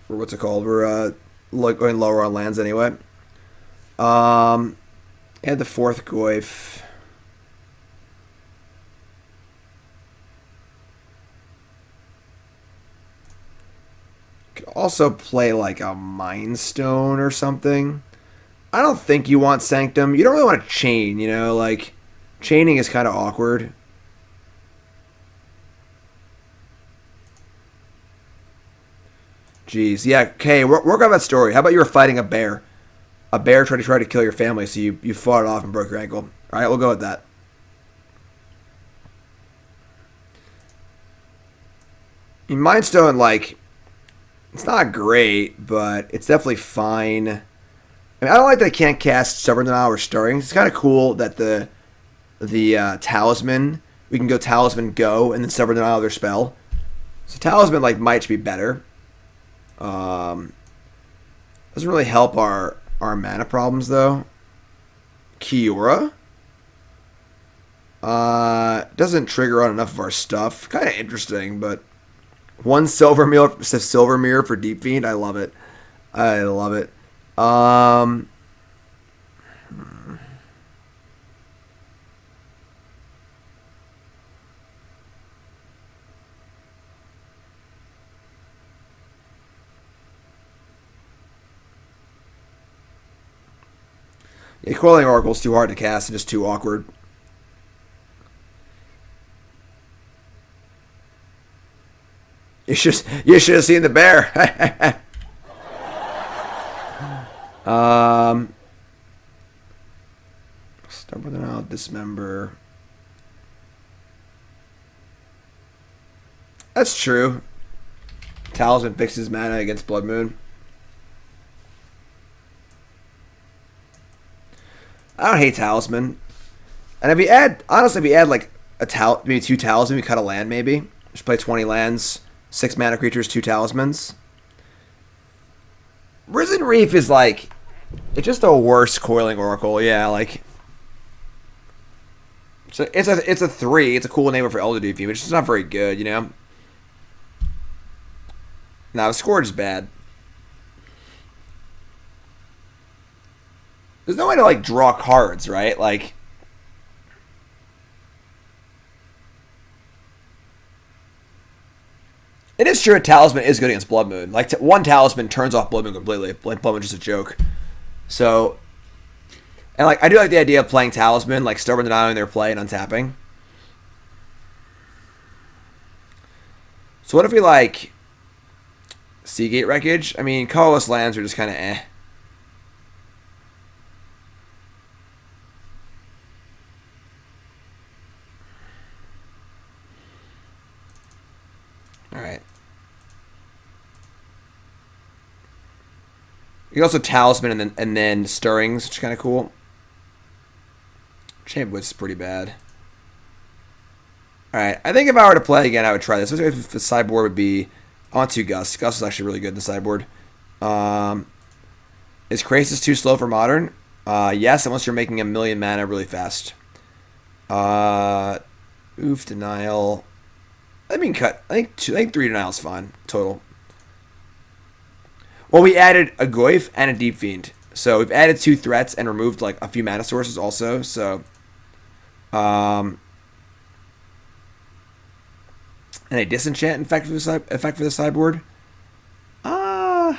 S1: what's it called? We're going lower on lands anyway. Add the 4th Goyf. Could also play like a Mind Stone or something. I don't think you want Sanctum. You don't really want to chain, you know, like chaining is kind of awkward. Jeez, yeah, okay, work on that story. How about you were fighting a bear? A bear tried to kill your family, so you fought it off and broke your ankle. Alright, we'll go with that. I mean, Mind Stone, like, it's not great, but it's definitely fine. I mean, I don't like that I can't cast Stubborn Denial or Stirring. It's kind of cool that the Talisman, we can go Talisman go, and then Stubborn Denial their spell. So Talisman, like, might be better. Doesn't really help our mana problems though. Kiora doesn't trigger on enough of our stuff. Kind of interesting, but 1 silver mirror for Deep-Fiend. I love it. I love it. Yeah, Coiling Oracle's too hard to cast and just too awkward. You should have seen the bear. Start with an out, Dismember. That's true. Talisman fixes mana against Blood Moon. I don't hate Talisman. And if we add, honestly, if we add like maybe 2 Talisman, we cut a land maybe. Just play 20 lands, 6 mana creatures, 2 Talismans. Risen Reef is like, it's just a worse Coiling Oracle. Yeah, like, so it's a 3. It's a cool name for Elder Deep-Fiend, but it's just not very good, you know. Now the Scourge is bad. There's no way to like draw cards, right? Like, it is true a Talisman is good against Blood Moon. Like, one Talisman turns off Blood Moon completely. Like, Blood Moon's just a joke. So, and like, I do like the idea of playing Talisman, like Stubborn Denial in their play and untapping. So what if we like Seagate Wreckage? I mean, colorless lands are just kind of eh. Alright. You can also Talisman and then Stirrings, which is kind of cool. Chamberwood's is pretty bad. Alright, I think if I were to play again, I would try this. If the sideboard would be onto Gust. Gust is actually really good in the sideboard. Is Krasis too slow for Modern? Yes, unless you're making 1,000,000 mana really fast. Ouphe, Denial. I mean, cut. I think 3 Denials fine total. Well, we added a Goyf and a Deep-Fiend. So we've added 2 threats and removed like a few mana sources also. So, and a Disenchant effect for the sideboard. I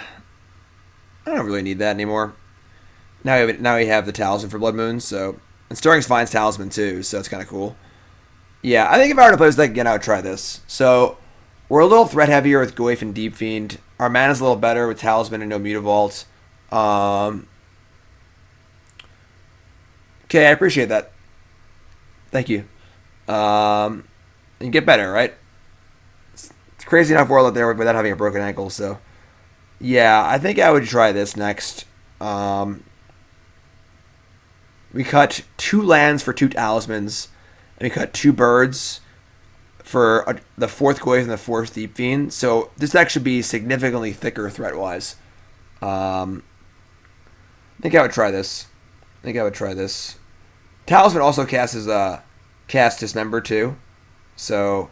S1: don't really need that anymore. Now we have the Talisman for Blood Moon. So, and Stirring's finds Talisman too. So it's kind of cool. Yeah, I think if I were to play this deck again, I would try this. So, we're a little threat heavier with Goyf and Deep-Fiend. Our mana's a little better with Talisman and no Mutavault. Okay, I appreciate that. Thank you. And get better, right? It's crazy enough world out there without having a broken ankle, so. Yeah, I think I would try this next. We cut 2 lands for 2 Talismans. And we cut 2 birds for the 4th Goyf and the 4th Deep-Fiend. So this deck should be significantly thicker threat-wise. I think I would try this. Talisman also casts Dismember too. So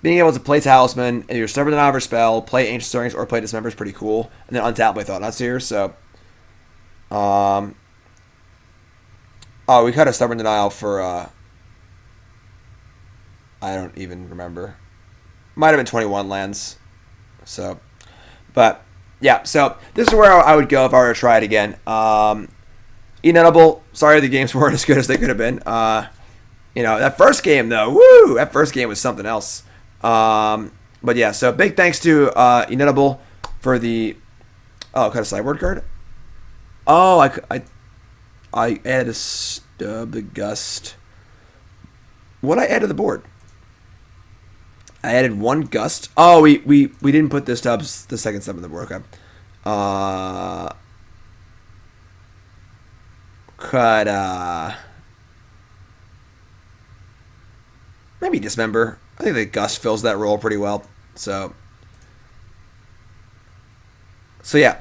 S1: being able to play Talisman and your Stubborn Denial or spell, play Ancient Stirrings or play Dismember is pretty cool. And then untap my Thought-Knot Seer. So, oh, we cut a Stubborn Denial for I don't even remember. Might have been 21 lands. So, but yeah. So this is where I would go if I were to try it again. Enutable. Sorry, the games weren't as good as they could have been. You know, that first game though. Woo! That first game was something else. But yeah. So big thanks to Enutable for the. Oh, cut a sideboard card. Oh, I added a the Gust. What I add to the board? I added 1 Gust. Oh, we didn't put the second stub in the board. Okay. Cut maybe Dismember. I think the Gust fills that role pretty well. So yeah.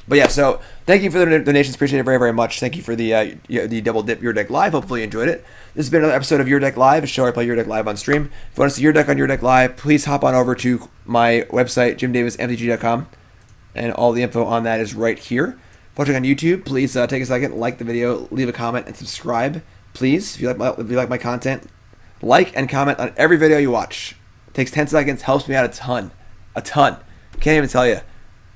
S1: But yeah, so thank you for the donations. Appreciate it very, very much. Thank you for the Double Dip Your Deck Live. Hopefully you enjoyed it. This has been another episode of Your Deck Live, a show where I play Your Deck Live on stream. If you want to see Your Deck on Your Deck Live, please hop on over to my website, jimdavismtg.com, and all the info on that is right here. If you're watching on YouTube, please take a second, like the video, leave a comment, and subscribe. Please, if you like my content, like and comment on every video you watch. It takes 10 seconds, helps me out a ton. Can't even tell you.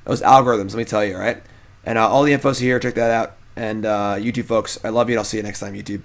S1: Those algorithms, let me tell you, all right? And all the info's here. Check that out. And YouTube folks, I love you. And I'll see you next time, YouTube.